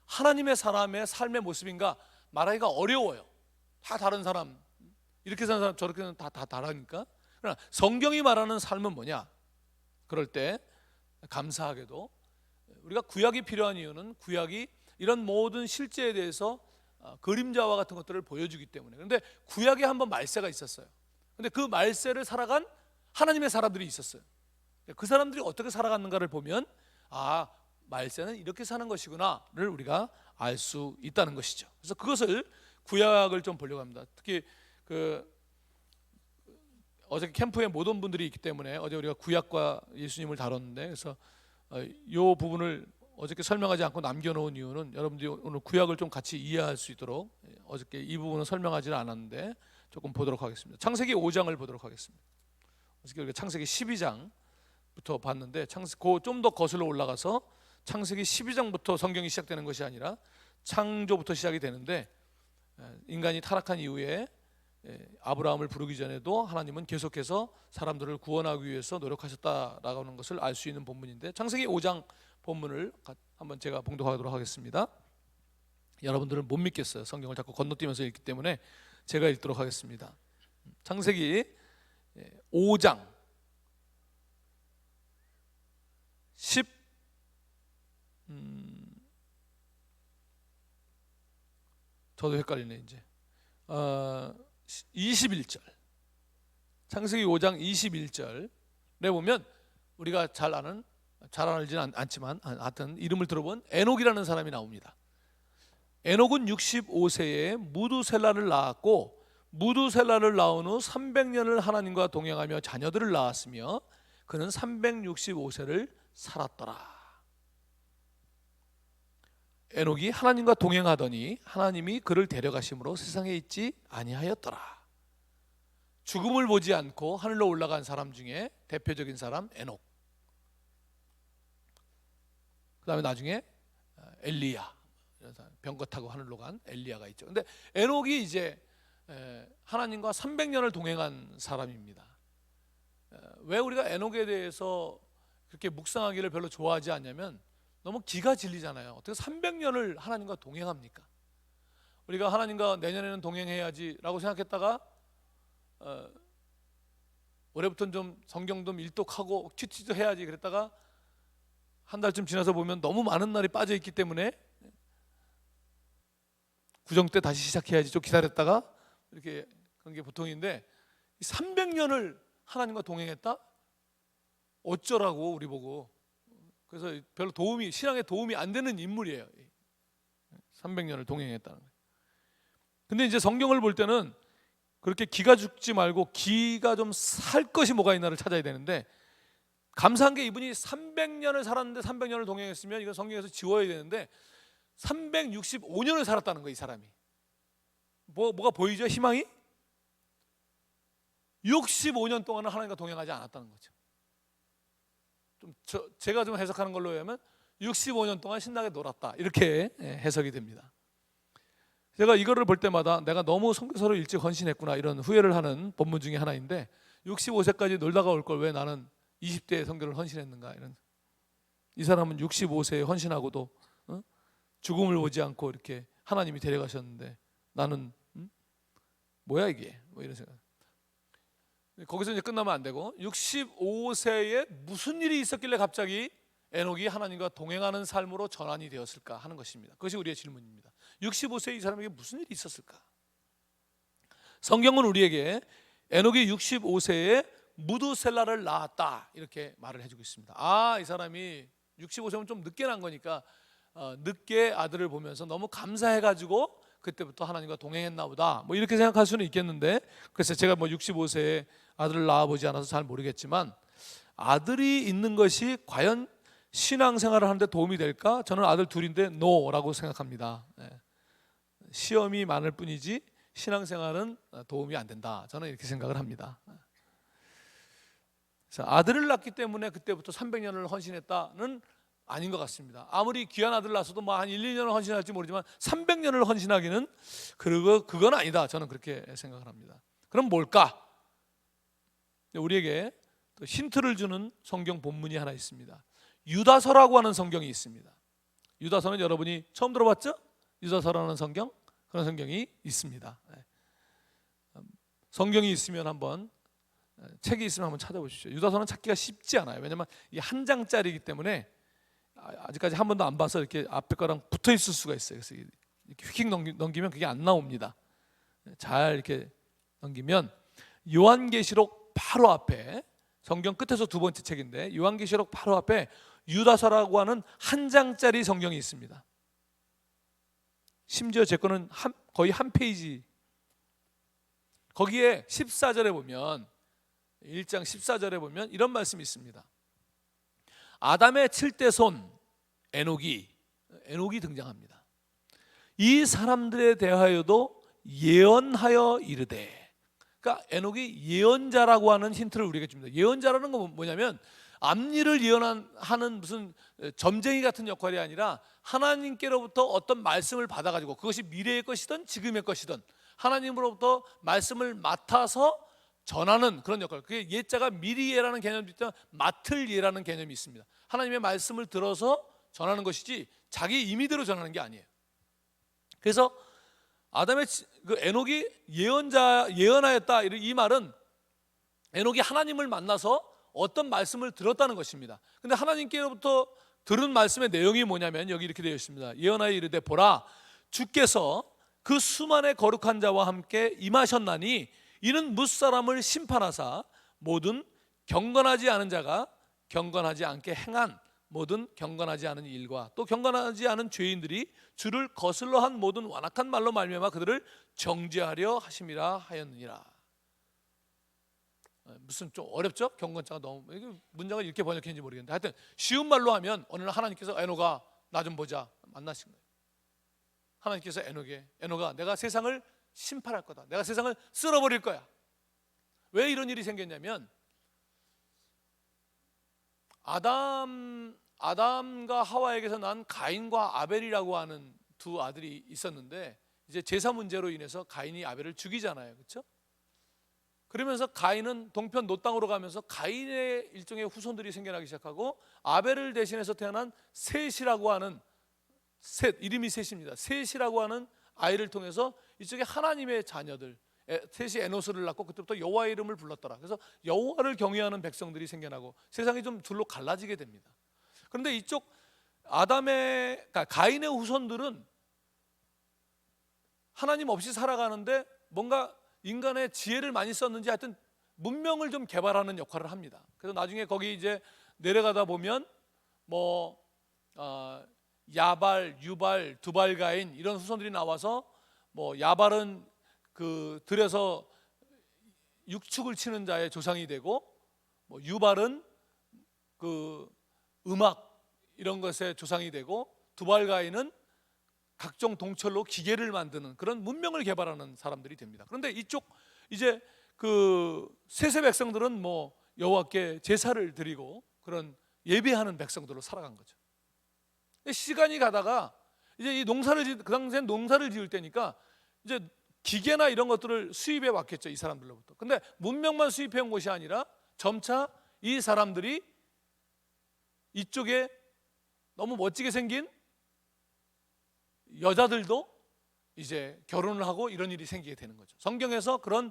[SPEAKER 4] 하나님의 사람의 삶의 모습인가 말하기가 어려워요. 다 다른 사람, 이렇게 사는 사람 저렇게 사는 다 다르니까. 그러나 성경이 말하는 삶은 뭐냐? 그럴 때 감사하게도 우리가 구약이 필요한 이유는 구약이 이런 모든 실제에 대해서 그림자와 같은 것들을 보여주기 때문에. 그런데 구약에 한번 말세가 있었어요. 그런데 그 말세를 살아간 하나님의 사람들이 있었어요. 그 사람들이 어떻게 살아갔는가를 보면 말세는 이렇게 사는 것이구나를 우리가 알 수 있다는 것이죠. 그래서 그것을 구약을 좀 보려고 합니다. 특히 어저께 캠프에 못 온 분들이 있기 때문에 어제 우리가 구약과 예수님을 다뤘는데, 그래서 이 부분을 어저께 설명하지 않고 남겨놓은 이유는 여러분들이 오늘 구약을 좀 같이 이해할 수 있도록 어저께 이 부분은 설명하지는 않았는데 조금 보도록 하겠습니다. 창세기 5장을 보도록 하겠습니다. 어저께 우리가 창세기 12장부터 봤는데 좀 더 거슬러 올라가서 창세기 12장부터 성경이 시작되는 것이 아니라 창조부터 시작이 되는데, 인간이 타락한 이후에 아브라함을 부르기 전에도 하나님은 계속해서 사람들을 구원하기 위해서 노력하셨다라고 하는 것을 알 수 있는 본문인데, 창세기 5장 본문을 한번 제가 봉독하도록 하겠습니다. 여러분들은 못 믿겠어요. 성경을 자꾸 건너뛰면서 읽기 때문에 제가 읽도록 하겠습니다. 창세기 5장 저도 헷갈리네 이제. 21절, 창세기 5장 21절에 보면 우리가 잘 알지는 않지만 하여튼 이름을 들어본 에녹이라는 사람이 나옵니다. 에녹은 65세에 무두셀라를 낳았고, 무두셀라를 낳은 후 300년을 하나님과 동행하며 자녀들을 낳았으며 그는 365세를 살았더라. 에녹이 하나님과 동행하더니 하나님이 그를 데려가심으로 세상에 있지 아니하였더라. 죽음을 보지 않고 하늘로 올라간 사람 중에 대표적인 사람 에녹. 그 다음에 나중에 엘리야, 병거 타고 하늘로 간 엘리야가 있죠. 근데 에녹이 이제 하나님과 300년을 동행한 사람입니다. 왜 우리가 에녹에 대해서 그렇게 묵상하기를 별로 좋아하지 않냐면 너무 기가 질리잖아요. 어떻게 300년을 하나님과 동행합니까? 우리가 하나님과 내년에는 동행해야지 라고 생각했다가 올해부터는 좀 성경 좀 일독하고 큐티도 해야지 그랬다가 한 달쯤 지나서 보면 너무 많은 날이 빠져 있기 때문에 구정 때 다시 시작해야지 좀 기다렸다가 이렇게 그런 게 보통인데, 300년을 하나님과 동행했다? 어쩌라고 우리 보고. 그래서 별로 신앙에 도움이 안 되는 인물이에요. 300년을 동행했다는 거예요. 근데 이제 성경을 볼 때는 그렇게 기가 죽지 말고 기가 좀 살 것이 뭐가 있나를 찾아야 되는데, 감사한 게 이분이 300년을 살았는데 300년을 동행했으면 이건 성경에서 지워야 되는데 365년을 살았다는 거예요. 이 사람이 뭐가 보이죠? 희망이? 65년 동안은 하나님과 동행하지 않았다는 거죠. 제가 좀 해석하는 걸로 하면 65년 동안 신나게 놀았다, 이렇게 해석이 됩니다. 제가 이거를 볼 때마다 내가 너무 선교사로 일찍 헌신했구나 이런 후회를 하는 본문 중에 하나인데, 65세까지 놀다가 올 걸 왜 나는 20대에 선교를 헌신했는가. 이 사람은 65세에 헌신하고도 죽음을 보지 않고 이렇게 하나님이 데려가셨는데 나는 뭐야 이게, 뭐 이런 생각. 거기서 이제 끝나면 안 되고 65세에 무슨 일이 있었길래 갑자기 에녹이 하나님과 동행하는 삶으로 전환이 되었을까 하는 것입니다. 그것이 우리의 질문입니다. 65세 이 사람에게 무슨 일이 있었을까? 성경은 우리에게 에녹이 65세에 무두셀라를 낳았다 이렇게 말을 해주고 있습니다. 이 사람이 65세면 좀 늦게 난 거니까 늦게 아들을 보면서 너무 감사해가지고 그때부터 하나님과 동행했나 보다, 뭐 이렇게 생각할 수는 있겠는데, 그래서 제가 65세에 아들을 낳아보지 않아서 잘 모르겠지만 아들이 있는 것이 과연 신앙생활을 하는데 도움이 될까? 저는 아들 둘인데 노라고 생각합니다. 시험이 많을 뿐이지 신앙생활은 도움이 안 된다, 저는 이렇게 생각을 합니다. 그래서 아들을 낳기 때문에 그때부터 300년을 헌신했다는 아닌 것 같습니다. 아무리 귀한 아들 낳았어도 한 1, 2년을 헌신할지 모르지만 300년을 헌신하기는 그건 아니다, 저는 그렇게 생각을 합니다. 그럼 뭘까? 우리에게 또 힌트를 주는 성경 본문이 하나 있습니다. 유다서라고 하는 성경이 있습니다. 유다서는 여러분이 처음 들어봤죠? 유다서라는 성경? 그런 성경이 있습니다. 성경이 있으면 한번 책이 있으면 한번 찾아보십시오. 유다서는 찾기가 쉽지 않아요. 왜냐하면 이 한 장짜리이기 때문에 아직까지 한 번도 안 봐서 이렇게 앞에 거랑 붙어 있을 수가 있어요. 그래서 이렇게 휙 넘기면 그게 안 나옵니다. 잘 이렇게 넘기면 요한계시록 바로 앞에, 성경 끝에서 두 번째 책인데 요한계시록 바로 앞에 유다서라고 하는 한 장짜리 성경이 있습니다. 심지어 제 거는 거의 한 페이지. 거기에 14절에 보면, 1장 14절에 보면 이런 말씀이 있습니다. 아담의 7대 손 에녹이 등장합니다. 이 사람들에 대하여도 예언하여 이르되, 그러니까 에녹이 예언자라고 하는 힌트를 우리에게 줍니다. 예언자라는 건 뭐냐면 앞일을 예언하는 무슨 점쟁이 같은 역할이 아니라 하나님께로부터 어떤 말씀을 받아가지고, 그것이 미래의 것이든 지금의 것이든 하나님으로부터 말씀을 맡아서 전하는 그런 역할. 그게 예자가 미리 예라는 개념이 있다, 맡을 예라는 개념이 있습니다. 하나님의 말씀을 들어서 전하는 것이지 자기 임의대로 전하는 게 아니에요. 그래서 아담의 그 에녹이 예언하였다, 이 말은 에녹이 하나님을 만나서 어떤 말씀을 들었다는 것입니다. 근데 하나님께로부터 들은 말씀의 내용이 뭐냐면 여기 이렇게 되어 있습니다. 예언하여 이르되 보라, 주께서 그 수만의 거룩한 자와 함께 임하셨나니 이는 뭇사람을 심판하사 모든 경건하지 않은 자가 경건하지 않게 행한 모든 경건하지 않은 일과 또 경건하지 않은 죄인들이 주를 거슬러 한 모든 완악한 말로 말미암아 그들을 정죄하려 하심이라 하였느니라. 무슨 좀 어렵죠? 경건자가 너무, 문장을 이렇게 번역했는지 모르겠는데 하여튼 쉬운 말로 하면 어느 날 하나님께서 에녹아 나 좀 보자 만나신 거예요. 하나님께서 에녹아 내가 세상을 심판할 거다. 내가 세상을 쓸어버릴 거야. 왜 이런 일이 생겼냐면 아담과 하와에게서 난 가인과 아벨이라고 하는 두 아들이 있었는데 이제 제사 문제로 인해서 가인이 아벨을 죽이잖아요. 그렇죠? 그러면서 가인은 동편 노땅으로 가면서 가인의 일종의 후손들이 생겨나기 시작하고 아벨을 대신해서 태어난 셋이라고 하는 이름이 셋입니다. 셋이라고 하는 아이를 통해서 이쪽에 하나님의 자녀들 셋이 에노스를 낳고 그때부터 여호와의 이름을 불렀더라. 그래서 여호와를 경외하는 백성들이 생겨나고 세상이 좀 둘로 갈라지게 됩니다. 그런데 이쪽 가인의 후손들은 하나님 없이 살아가는데 뭔가 인간의 지혜를 많이 썼는지 하여튼 문명을 좀 개발하는 역할을 합니다. 그래서 나중에 거기 이제 내려가다 보면 야발, 유발, 두발가인 이런 후손들이 나와서 야발은 그 들에서 육축을 치는 자의 조상이 되고 유발은 그 음악 이런 것의 조상이 되고 두발가인은 각종 동철로 기계를 만드는 그런 문명을 개발하는 사람들이 됩니다. 그런데 이쪽 이제 그 셋의 백성들은 여호와께 제사를 드리고 그런 예배하는 백성들로 살아간 거죠. 시간이 가다가 이제 이 그 당시엔 농사를 지을 때니까 이제 기계나 이런 것들을 수입해 왔겠죠, 이 사람들로부터. 근데 문명만 수입해 온 것이 아니라 점차 이 사람들이 이쪽에 너무 멋지게 생긴 여자들도 이제 결혼을 하고 이런 일이 생기게 되는 거죠. 성경에서 그런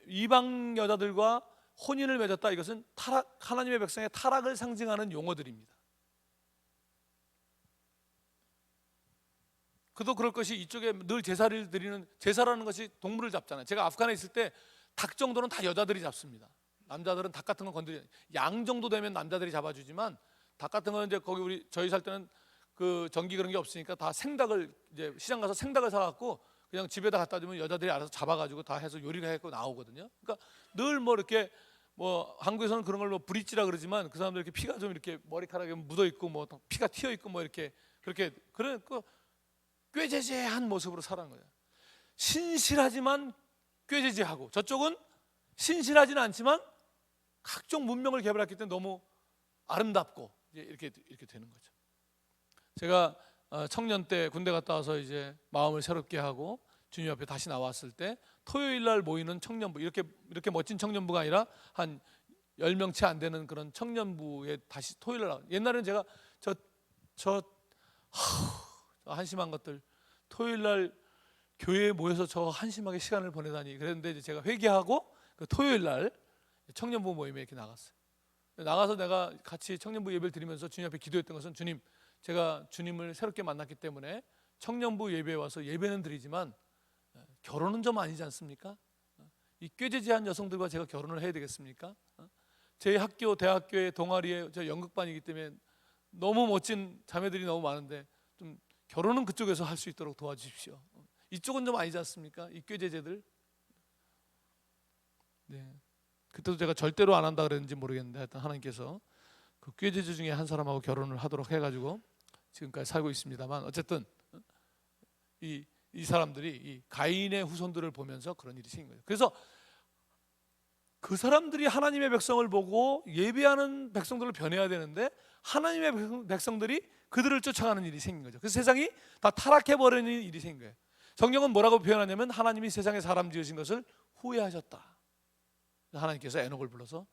[SPEAKER 4] 이방 여자들과 혼인을 맺었다, 이것은 하나님의 백성의 타락을 상징하는 용어들입니다. 그도 그럴 것이 이쪽에 늘 제사를 드리는, 제사라는 것이 동물을 잡잖아요. 제가 아프간에 있을 때 닭 정도는 다 여자들이 잡습니다. 남자들은 닭 같은 건 양 정도 되면 남자들이 잡아주지만 닭 같은 거는 이제 거기 저희 살 때는 그 전기 그런 게 없으니까 다 생닭을 이제 시장 가서 생닭을 사갖고 그냥 집에다 갖다 주면 여자들이 알아서 잡아가지고 다 해서 요리를 해갖고 나오거든요. 그러니까 늘 이렇게 한국에서는 그런 걸 브릿지라 그러지만 그 사람들 이렇게 피가 좀 이렇게 머리카락에 묻어 있고 피가 튀어 있고 이렇게 그렇게 꾀죄죄한 모습으로 살아간 거예요. 신실하지만 꾀죄죄하고, 저쪽은 신실하지는 않지만 각종 문명을 개발했기 때문에 너무 아름답고 이렇게 되는 거죠. 제가 청년 때 군대 갔다 와서 이제 마음을 새롭게 하고 주님 앞에 다시 나왔을 때 토요일 날 모이는 청년부, 이렇게 멋진 청년부가 아니라 한 10명 채 안 되는 그런 청년부에 다시 토요일 날, 옛날에는 제가 한심한 것들, 토요일 날 교회에 모여서 저 한심하게 시간을 보내다니 그랬는데, 이제 제가 회개하고 그 토요일 날 청년부 모임에 이렇게 나갔어요. 나가서 내가 같이 청년부 예배를 드리면서 주님 앞에 기도했던 것은, 주님, 제가 주님을 새롭게 만났기 때문에 청년부 예배에 와서 예배는 드리지만 결혼은 좀 아니지 않습니까? 이 꾀죄죄한 여성들과 제가 결혼을 해야 되겠습니까? 제 학교, 대학교의 동아리에 저 연극반이기 때문에 너무 멋진 자매들이 너무 많은데 좀 결혼은 그쪽에서 할 수 있도록 도와주십시오. 이쪽은 좀 아니지 않습니까? 이 꾀죄죄들. 네. 그때도 제가 절대로 안 한다 그랬는지 모르겠는데 하여튼 하나님께서 그 꾀죄죄 중에 한 사람하고 결혼을 하도록 해가지고 지금까지 살고 있습니다만, 어쨌든 이 사람들이 이 가인의 후손들을 보면서 그런 일이 생긴 거예요. 그래서 그 사람들이 하나님의 백성을 보고 예배하는 백성들을 변해야 되는데 하나님의 백성들이 그들을 쫓아가는 일이 생긴 거죠. 그래서 세상이 다 타락해버리는 일이 생긴 거예요. 성경은 뭐라고 표현하냐면 하나님이 세상에 사람 지으신 것을 후회하셨다. 하나님께서 에녹을 불러서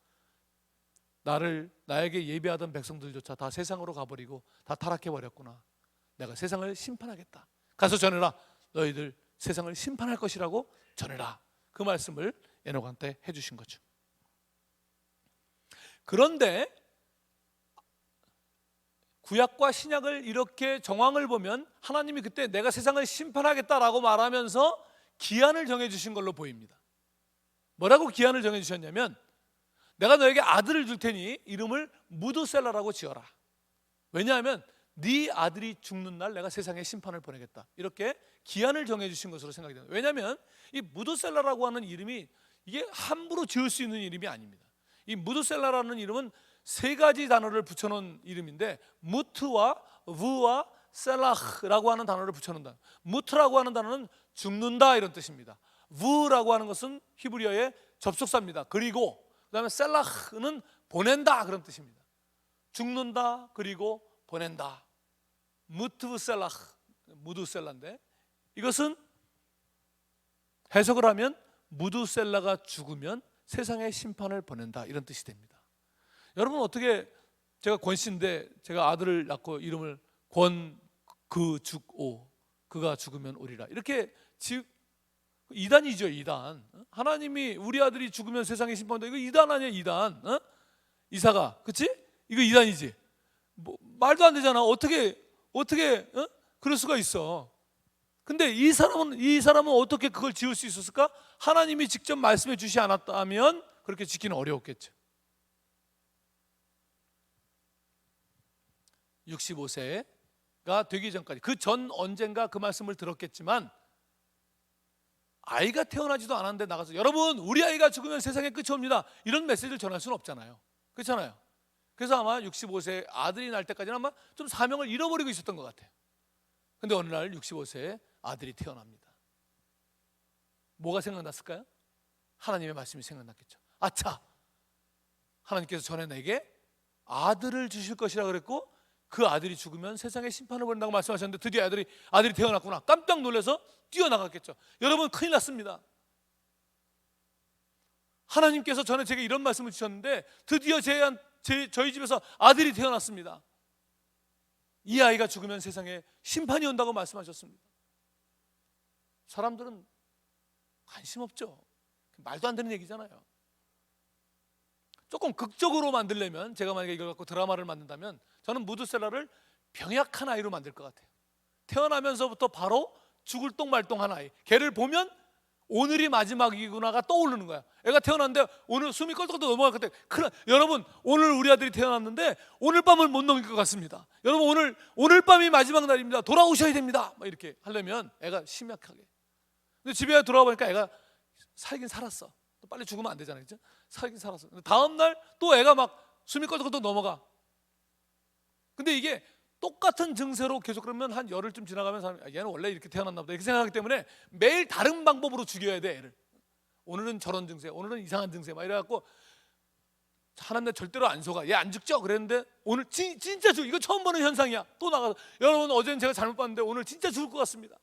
[SPEAKER 4] 나에게 예배하던 백성들조차 다 세상으로 가버리고 다 타락해버렸구나. 내가 세상을 심판하겠다. 가서 전해라. 너희들 세상을 심판할 것이라고 전해라. 그 말씀을 에녹한테 해주신 거죠. 그런데 구약과 신약을 이렇게 정황을 보면 하나님이 그때 내가 세상을 심판하겠다라고 말하면서 기한을 정해주신 걸로 보입니다. 뭐라고 기한을 정해주셨냐면, 내가 너에게 아들을 줄 테니 이름을 무드셀라라고 지어라. 왜냐하면 네 아들이 죽는 날 내가 세상에 심판을 보내겠다. 이렇게 기한을 정해주신 것으로 생각이 됩니다. 왜냐하면 이 무드셀라라고 하는 이름이 이게 함부로 지을 수 있는 이름이 아닙니다. 이 무드셀라라는 이름은 세 가지 단어를 붙여놓은 이름인데, 무트와 부와 셀라흐라고 하는 단어를 붙여놓는다. 무트라고 하는 단어는 죽는다 이런 뜻입니다. 부라고 하는 것은 히브리어의 접속사입니다. 그리고 그다음에 셀라흐는 보낸다 그런 뜻입니다. 죽는다 그리고 보낸다. 무트셀라흐, 무드셀라인데, 이것은 해석을 하면 무드셀라가 죽으면 세상에 심판을 보낸다 이런 뜻이 됩니다. 여러분, 어떻게 제가 권씨인데 제가 아들을 낳고 이름을 권그죽오, 그가 죽으면 오리라, 이렇게 이단이죠. 이단. 하나님이 우리 아들이 죽으면 세상에 심판한다. 이거 이단 아니야, 이단. 이사가, 그치? 이거 이단이지. 말도 안 되잖아. 어떻게 그럴 수가 있어. 근데 이 사람은 어떻게 그걸 지을 수 있었을까? 하나님이 직접 말씀해 주시 않았다면 그렇게 지키는 어려웠겠죠. 65세가 되기 전까지, 그 전 언젠가 그 말씀을 들었겠지만 아이가 태어나지도 않았는데 나가서 여러분 우리 아이가 죽으면 세상에 끝이 옵니다, 이런 메시지를 전할 수는 없잖아요. 그렇잖아요. 그래서 아마 65세 아들이 날 때까지는 아마 좀 사명을 잃어버리고 있었던 것 같아요. 근데 어느 날 65세에 아들이 태어납니다. 뭐가 생각났을까요? 하나님의 말씀이 생각났겠죠. 아차, 하나님께서 전에 내게 아들을 주실 것이라 그랬고 그 아들이 죽으면 세상에 심판을 받는다고 말씀하셨는데 드디어 아들이 태어났구나. 깜짝 놀라서 뛰어나갔겠죠. 여러분, 큰일 났습니다. 하나님께서 전에 제게 이런 말씀을 주셨는데 드디어 저희 집에서 아들이 태어났습니다. 이 아이가 죽으면 세상에 심판이 온다고 말씀하셨습니다. 사람들은 관심 없죠. 말도 안 되는 얘기잖아요. 조금 극적으로 만들려면, 제가 만약에 이걸 갖고 드라마를 만든다면 저는 무드셀라를 병약한 아이로 만들 것 같아요. 태어나면서부터 바로 죽을 똥말똥한 아이. 걔를 보면 오늘이 마지막이구나가 떠오르는 거야. 애가 태어났는데 오늘 숨이 껄떡껄떡 넘어갈 것 같아. 여러분, 오늘 우리 아들이 태어났는데 오늘 밤을 못 넘길 것 같습니다. 여러분, 오늘 밤이 마지막 날입니다. 돌아오셔야 됩니다. 막 이렇게 하려면 애가 심약하게. 근데 집에 돌아와 보니까 애가 살긴 살았어. 또 빨리 죽으면 안 되잖아요, 그렇죠? 살긴 살았어. 근데 다음 날 또 애가 막 숨이 껄떡껄떡 넘어가. 근데 이게 똑같은 증세로 계속 그러면 한 열흘쯤 지나가면 사람이 얘는 원래 이렇게 태어났나 보다 이렇게 생각하기 때문에 매일 다른 방법으로 죽여야 돼, 애를. 오늘은 저런 증세, 오늘은 이상한 증세 막 이래갖고 하나님 나 절대로 안 속아, 얘 안 죽죠? 그랬는데 오늘 진짜 죽어. 이거 처음 보는 현상이야. 또 나가서 여러분, 어제는 제가 잘못 봤는데 오늘 진짜 죽을 것 같습니다.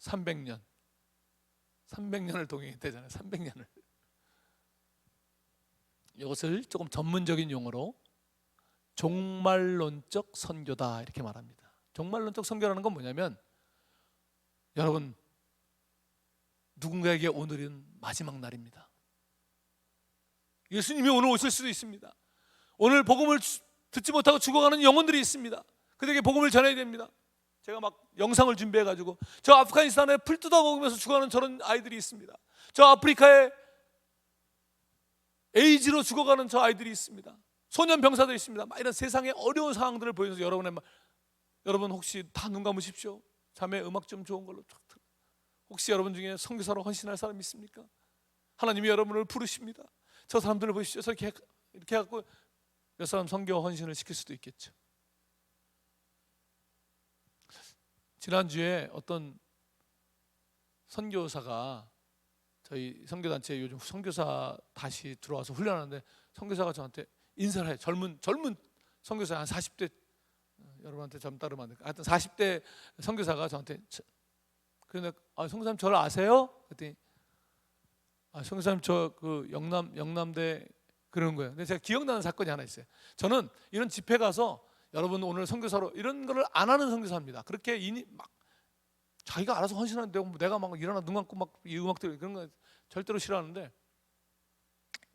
[SPEAKER 4] 300년을 동행했대잖아요. 300년을. 이것을 조금 전문적인 용어로 종말론적 선교다 이렇게 말합니다. 종말론적 선교라는 건 뭐냐면, 여러분, 누군가에게 오늘은 마지막 날입니다. 예수님이 오늘 오실 수도 있습니다. 오늘 복음을 듣지 못하고 죽어가는 영혼들이 있습니다. 그들에게 복음을 전해야 됩니다. 제가 막 영상을 준비해가지고 저 아프가니스탄에 풀 뜯어 먹으면서 죽어가는 저런 아이들이 있습니다. 저 아프리카에 에이즈로 죽어가는 저 아이들이 있습니다. 소년병사들이 있습니다. 막 이런 세상의 어려운 상황들을 보여서 여러분 혹시 다 눈 감으십시오. 자매 음악 좀 좋은 걸로 쫙 틀어. 혹시 여러분 중에 선교사로 헌신할 사람 있습니까? 하나님이 여러분을 부르십니다. 저 사람들을 보십시오. 이렇게 해갖고 몇 사람 선교 헌신을 시킬 수도 있겠죠. 지난주에 어떤 선교사가 저희 선교단체에 요즘 선교사 다시 들어와서 훈련하는데 선교사가 저한테 인사를 해요. 젊은 선교사 한 40대 여러분한테 젊다르면 안 될까? 하여튼 40대 선교사가 저한테 그런데 선교사님 저를 아세요? 그랬더니 선교사님 저 그 영남대 그러는 거예요. 근데 제가 기억나는 사건이 하나 있어요. 저는 이런 집회 가서 여러분 오늘 선교사로 이런 거를 안 하는 선교사입니다. 그렇게 막 자기가 알아서 헌신하는데 내가 막 일어나 눈 감고 막 이 음악 들고 그런 거 절대로 싫어하는데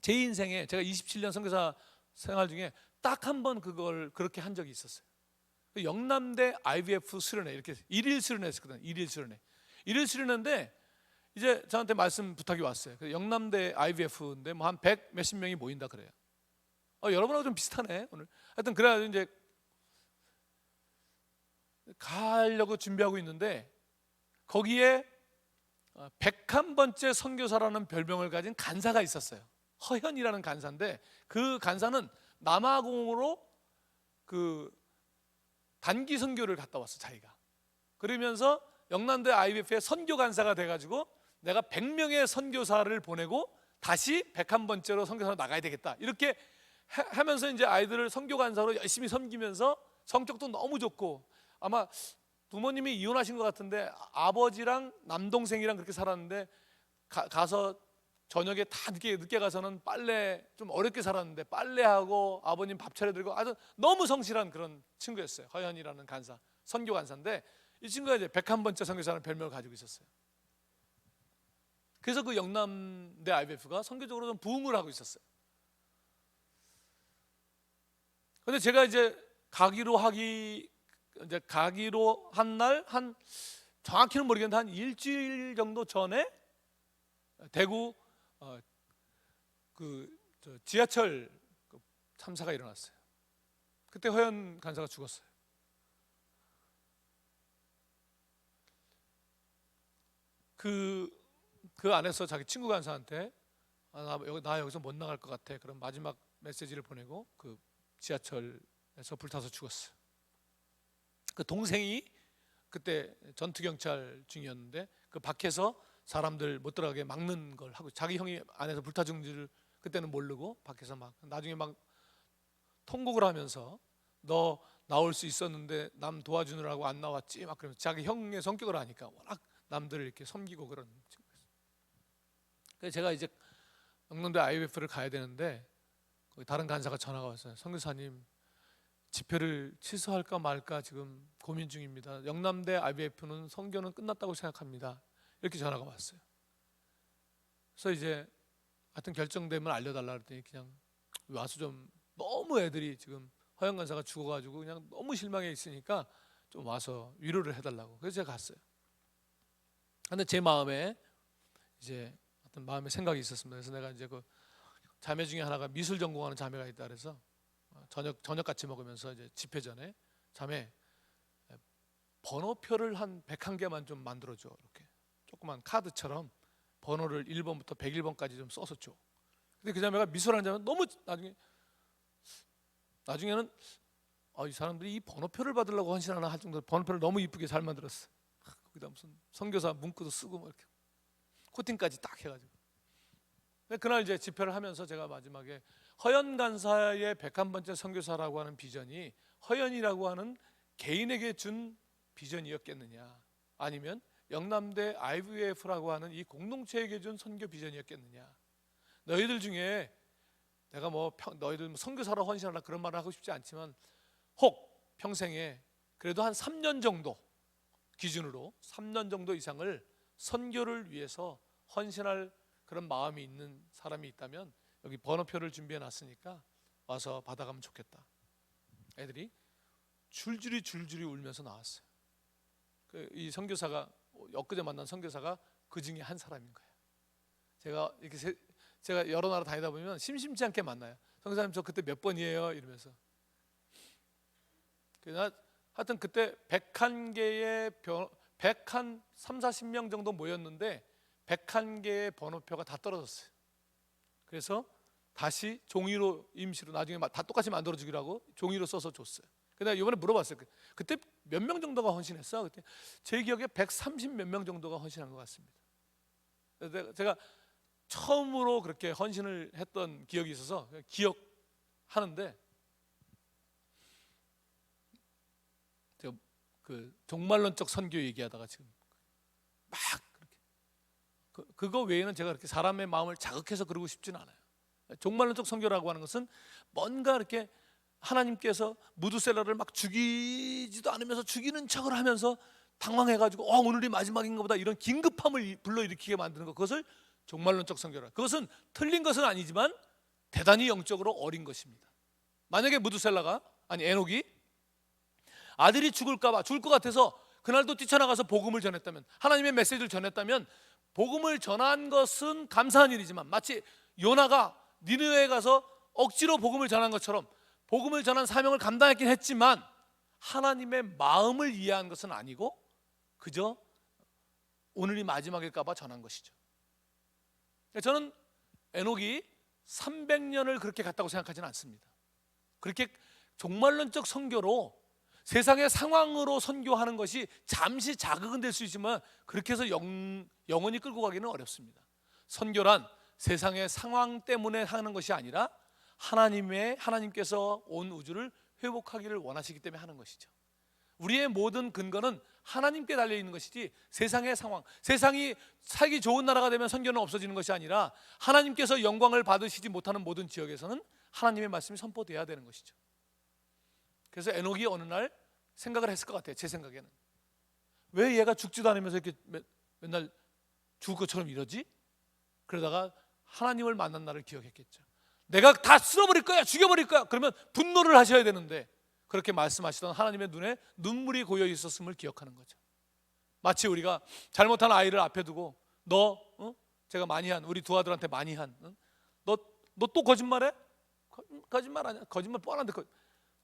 [SPEAKER 4] 제 인생에 제가 27년 선교사 생활 중에 딱 한 번 그걸 그렇게 한 적이 있었어요. 영남대 IVF 수련회 이렇게 일일 수련회 했었거든요. 일일 수련회인데 이제 저한테 말씀 부탁이 왔어요. 영남대 IVF인데 뭐 한 100 몇십 명이 모인다 그래요. 여러분하고 좀 비슷하네 오늘. 하여튼 그래가지고 이제 가려고 준비하고 있는데 거기에 101번째 선교사라는 별명을 가진 간사가 있었어요. 허현이라는 간사인데 그 간사는 남아공으로 그 단기 선교를 갔다 왔어 자기가. 그러면서 영남대 IVF의 선교 간사가 돼가지고 내가 100명의 선교사를 보내고 다시 101번째로 선교사로 나가야 되겠다 이렇게 하면서 이제 아이들을 선교 간사로 열심히 섬기면서 성격도 너무 좋고 아마 부모님이 이혼하신 것 같은데 아버지랑 남동생이랑 그렇게 살았는데 가서 저녁에 다 늦게 가서는 빨래 좀 어렵게 살았는데 빨래하고 아버님 밥 차려드리고 아주 너무 성실한 그런 친구였어요. 허연이라는 간사, 선교 간사인데 이 친구가 이제 101번째 선교사라는 별명을 가지고 있었어요. 그래서 그 영남대 IVF가 선교적으로 좀 부흥을 하고 있었어요. 근데 제가 이제 가기로 한 날 한 정확히는 모르겠는데 한 일주일 정도 전에 대구 지하철 참사가 일어났어요. 그때 허연 간사가 죽었어요. 그 안에서 자기 친구 간사한테 나 여기서 못 나갈 것 같아. 그런 마지막 메시지를 보내고 그 지하철에서 불타서 죽었어요. 그 동생이 그때 전투경찰 중이었는데 그 밖에서 사람들 못 들어가게 막는 걸 하고 자기 형이 안에서 불타 죽는 줄 그때는 모르고 밖에서 막 나중에 막 통곡을 하면서 너 나올 수 있었는데 남 도와주느라고 안 나왔지 막 그러면서 자기 형의 성격을 아니까 워낙 남들을 이렇게 섬기고 그런 친구였어요. 그래서 제가 이제 영남대 IVF를 가야 되는데 거기 다른 간사가 전화가 왔어요. 선교사님 집회를 취소할까 말까 지금 고민 중입니다. 영남대 IVF는 선교는 끝났다고 생각합니다. 이렇게 전화가 왔어요. 그래서 이제 하여튼 결정되면 알려달라 그랬더니 그냥 와서 좀 너무 애들이 지금 허영 간사가 죽어가지고 그냥 너무 실망해 있으니까 좀 와서 위로를 해달라고. 그래서 제가 갔어요. 근데 제 마음에 이제 어떤 마음의 생각이 있었습니다. 그래서 내가 이제 그 자매 중에 하나가 미술 전공하는 자매가 있다 그래서 저녁 같이 먹으면서 이제 집회 전에 자매 번호표를 한 101개만 좀 만들어줘. 이렇게 조그만 카드처럼 번호를 1번부터 101번까지 좀 써서 줘. 근데 그 자매가 미술하는 자매는 너무 나중에는 이 사람들이 이 번호표를 받으려고 헌신하나 할 정도로 번호표를 너무 이쁘게 잘 만들었어. 거기다 무슨 선교사 문구도 쓰고 뭐 이렇게 코팅까지 딱 해가지고. 그날 이제 집회를 하면서 제가 마지막에 허연 간사의 101번째 선교사라고 하는 비전이 허연이라고 하는 개인에게 준 비전이었겠느냐, 아니면 영남대 IVF라고 하는 이 공동체에게 준 선교 비전이었겠느냐. 너희들 중에 내가 너희들 선교사로 헌신하라 그런 말을 하고 싶지 않지만 혹 평생에 그래도 한 3년 정도 기준으로 3년 정도 이상을 선교를 위해서 헌신할 그런 마음이 있는 사람이 있다면 여기 번호표를 준비해 놨으니까 와서 받아가면 좋겠다. 애들이 줄줄이 울면서 나왔어요. 이 선교사가 엊그제 만난 선교사가 그 중에 한 사람인 거예요. 제가 여러 나라 다니다 보면 심심치 않게 만나요. 선교사님 저 그때 몇 번이에요? 이러면서. 하여튼 그때 101개의 130-40명 정도 모였는데 101개의 번호표가 다 떨어졌어요. 그래서 다시 종이로 임시로 나중에 다 똑같이 만들어 주기라고 종이로 써서 줬어요. 근데 이번에 물어봤어요. 그때 몇 명 정도가 헌신했어? 그때 제 기억에 130 몇 명 정도가 헌신한 것 같습니다. 제가 처음으로 그렇게 헌신을 했던 기억이 있어서 기억하는데, 제가 그 종말론적 선교 얘기하다가 지금 막 그렇게 그거 외에는 제가 그렇게 사람의 마음을 자극해서 그러고 싶지는 않아요. 종말론적 선교라고 하는 것은 뭔가 이렇게 하나님께서 무드셀라를 막 죽이지도 않으면서 죽이는 척을 하면서 당황해가지고 오늘이 마지막인가 보다 이런 긴급함을 불러일으키게 만드는 것, 그것을 종말론적 선교라. 그것은 틀린 것은 아니지만 대단히 영적으로 어린 것입니다. 만약에 에녹이 아들이 죽을 것 같아서 그날도 뛰쳐나가서 복음을 전했다면, 하나님의 메시지를 전했다면, 복음을 전한 것은 감사한 일이지만 마치 요나가 니느웨에 가서 억지로 복음을 전한 것처럼 복음을 전한 사명을 감당했긴 했지만 하나님의 마음을 이해한 것은 아니고 그저 오늘이 마지막일까 봐 전한 것이죠. 저는 에녹이 300년을 그렇게 갔다고 생각하지는 않습니다. 그렇게 종말론적 선교로 세상의 상황으로 선교하는 것이 잠시 자극은 될 수 있지만 그렇게 해서 영원히 끌고 가기는 어렵습니다. 선교란 세상의 상황 때문에 하는 것이 아니라 하나님께서 온 우주를 회복하기를 원하시기 때문에 하는 것이죠. 우리의 모든 근거는 하나님께 달려 있는 것이지 세상의 상황, 세상이 살기 좋은 나라가 되면 선교는 없어지는 것이 아니라 하나님께서 영광을 받으시지 못하는 모든 지역에서는 하나님의 말씀이 선포돼야 되는 것이죠. 그래서 에녹이 어느 날 생각을 했을 것 같아요. 제 생각에는 왜 얘가 죽지도 않으면서 이렇게 맨날 죽을 것처럼 이러지? 그러다가 하나님을 만난 날을 기억했겠죠. 내가 다 쓸어버릴 거야, 죽여버릴 거야. 그러면 분노를 하셔야 되는데 그렇게 말씀하시던 하나님의 눈에 눈물이 고여 있었음을 기억하는 거죠. 마치 우리가 잘못한 아이를 앞에 두고 제가 많이 한, 우리 두 아들한테 많이 한, 너 또 거짓말해? 거짓말 아니야. 거짓말 뻔한데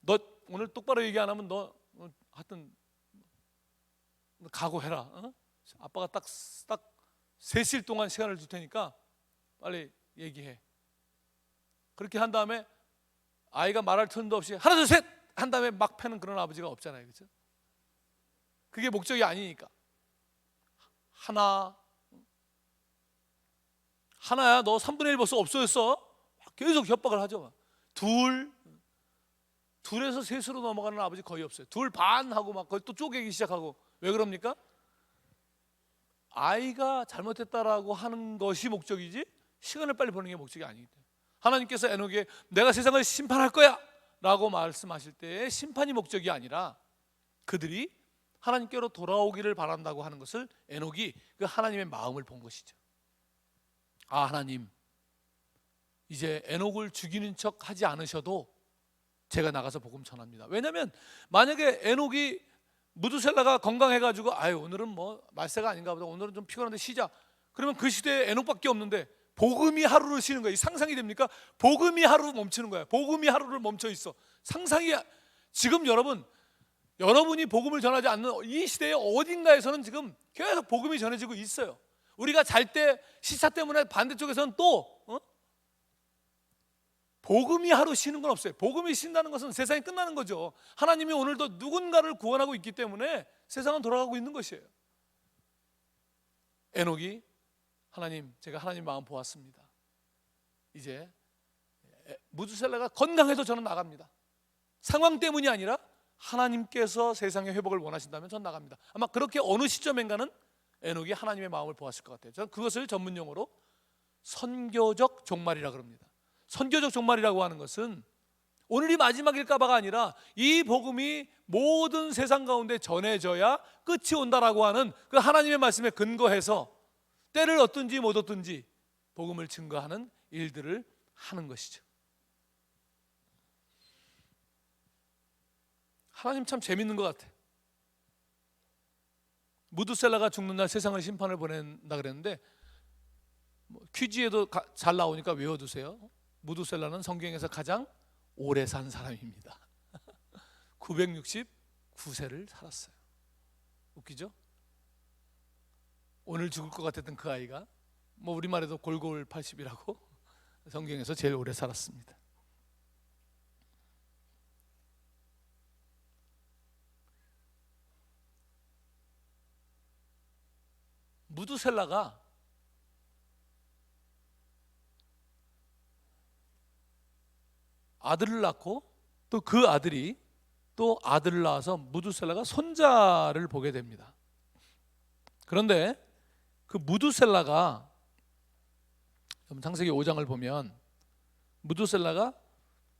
[SPEAKER 4] 너 오늘 똑바로 얘기 안 하면 너 하여튼 각오해라. 아빠가 딱 3실 동안 시간을 줄 테니까 빨리 얘기해. 그렇게 한 다음에 아이가 말할 틈도 없이 하나 둘 셋 한 다음에 막 패는 그런 아버지가 없잖아요. 그렇죠? 그게 목적이 아니니까. 하나야 너 3분의 1 벌써 없어졌어. 계속 협박을 하죠. 둘에서 셋으로 넘어가는 아버지 거의 없어요. 2 반 하고 막 거의 또 쪼개기 시작하고. 왜 그럽니까? 아이가 잘못했다라고 하는 것이 목적이지 시간을 빨리 보내는 게 목적이 아니기 때문에 하나님께서 에녹에게 내가 세상을 심판할 거야 라고 말씀하실 때 심판이 목적이 아니라 그들이 하나님께로 돌아오기를 바란다고 하는 것을 에녹이 그 하나님의 마음을 본 것이죠. 아, 하나님 이제 에녹을 죽이는 척 하지 않으셔도 제가 나가서 복음 전합니다. 왜냐하면 만약에 에녹이 무드셀라가 건강해가지고 오늘은 뭐 말세가 아닌가 보다, 오늘은 좀 피곤한데 쉬자, 그러면 그 시대에 에녹밖에 없는데 복음이 하루를 쉬는 거예요. 상상이 됩니까? 복음이 하루 멈추는 거야. 복음이 하루를 멈춰 있어. 상상이. 지금 여러분이 복음을 전하지 않는 이 시대의 어딘가에서는 지금 계속 복음이 전해지고 있어요. 우리가 잘 때 시차 때문에 반대쪽에서는 또 복음이 하루 쉬는 건 없어요. 복음이 쉰다는 것은 세상이 끝나는 거죠. 하나님이 오늘도 누군가를 구원하고 있기 때문에 세상은 돌아가고 있는 것이에요. 에녹이 하나님, 제가 하나님 마음 보았습니다. 이제 무드셀라가 건강해서 저는 나갑니다. 상황 때문이 아니라 하나님께서 세상의 회복을 원하신다면 전 나갑니다. 아마 그렇게 어느 시점인가는 에녹이 하나님의 마음을 보았을 것 같아요. 저는 그것을 전문용어로 선교적 종말이라 그럽니다. 선교적 종말이라고 하는 것은 오늘이 마지막일까 봐가 아니라 이 복음이 모든 세상 가운데 전해져야 끝이 온다라고 하는 그 하나님의 말씀에 근거해서 때를 얻든지 못 얻든지 복음을 증거하는 일들을 하는 것이죠. 하나님 참 재밌는 것 같아. 무드셀라가 죽는 날 세상을 심판을 보낸다 그랬는데 퀴즈에도 잘 나오니까 외워두세요. 무드셀라는 성경에서 가장 오래 산 사람입니다. 969세를 살았어요. 웃기죠? 오늘 죽을 것 같았던 그 아이가 우리말에도 골골 80이라고 성경에서 제일 오래 살았습니다. 무드셀라가 아들을 낳고 또 그 아들이 또 아들을 낳아서 무드셀라가 손자를 보게 됩니다. 그런데 그 무드셀라가 창세기 5장을 보면 무드셀라가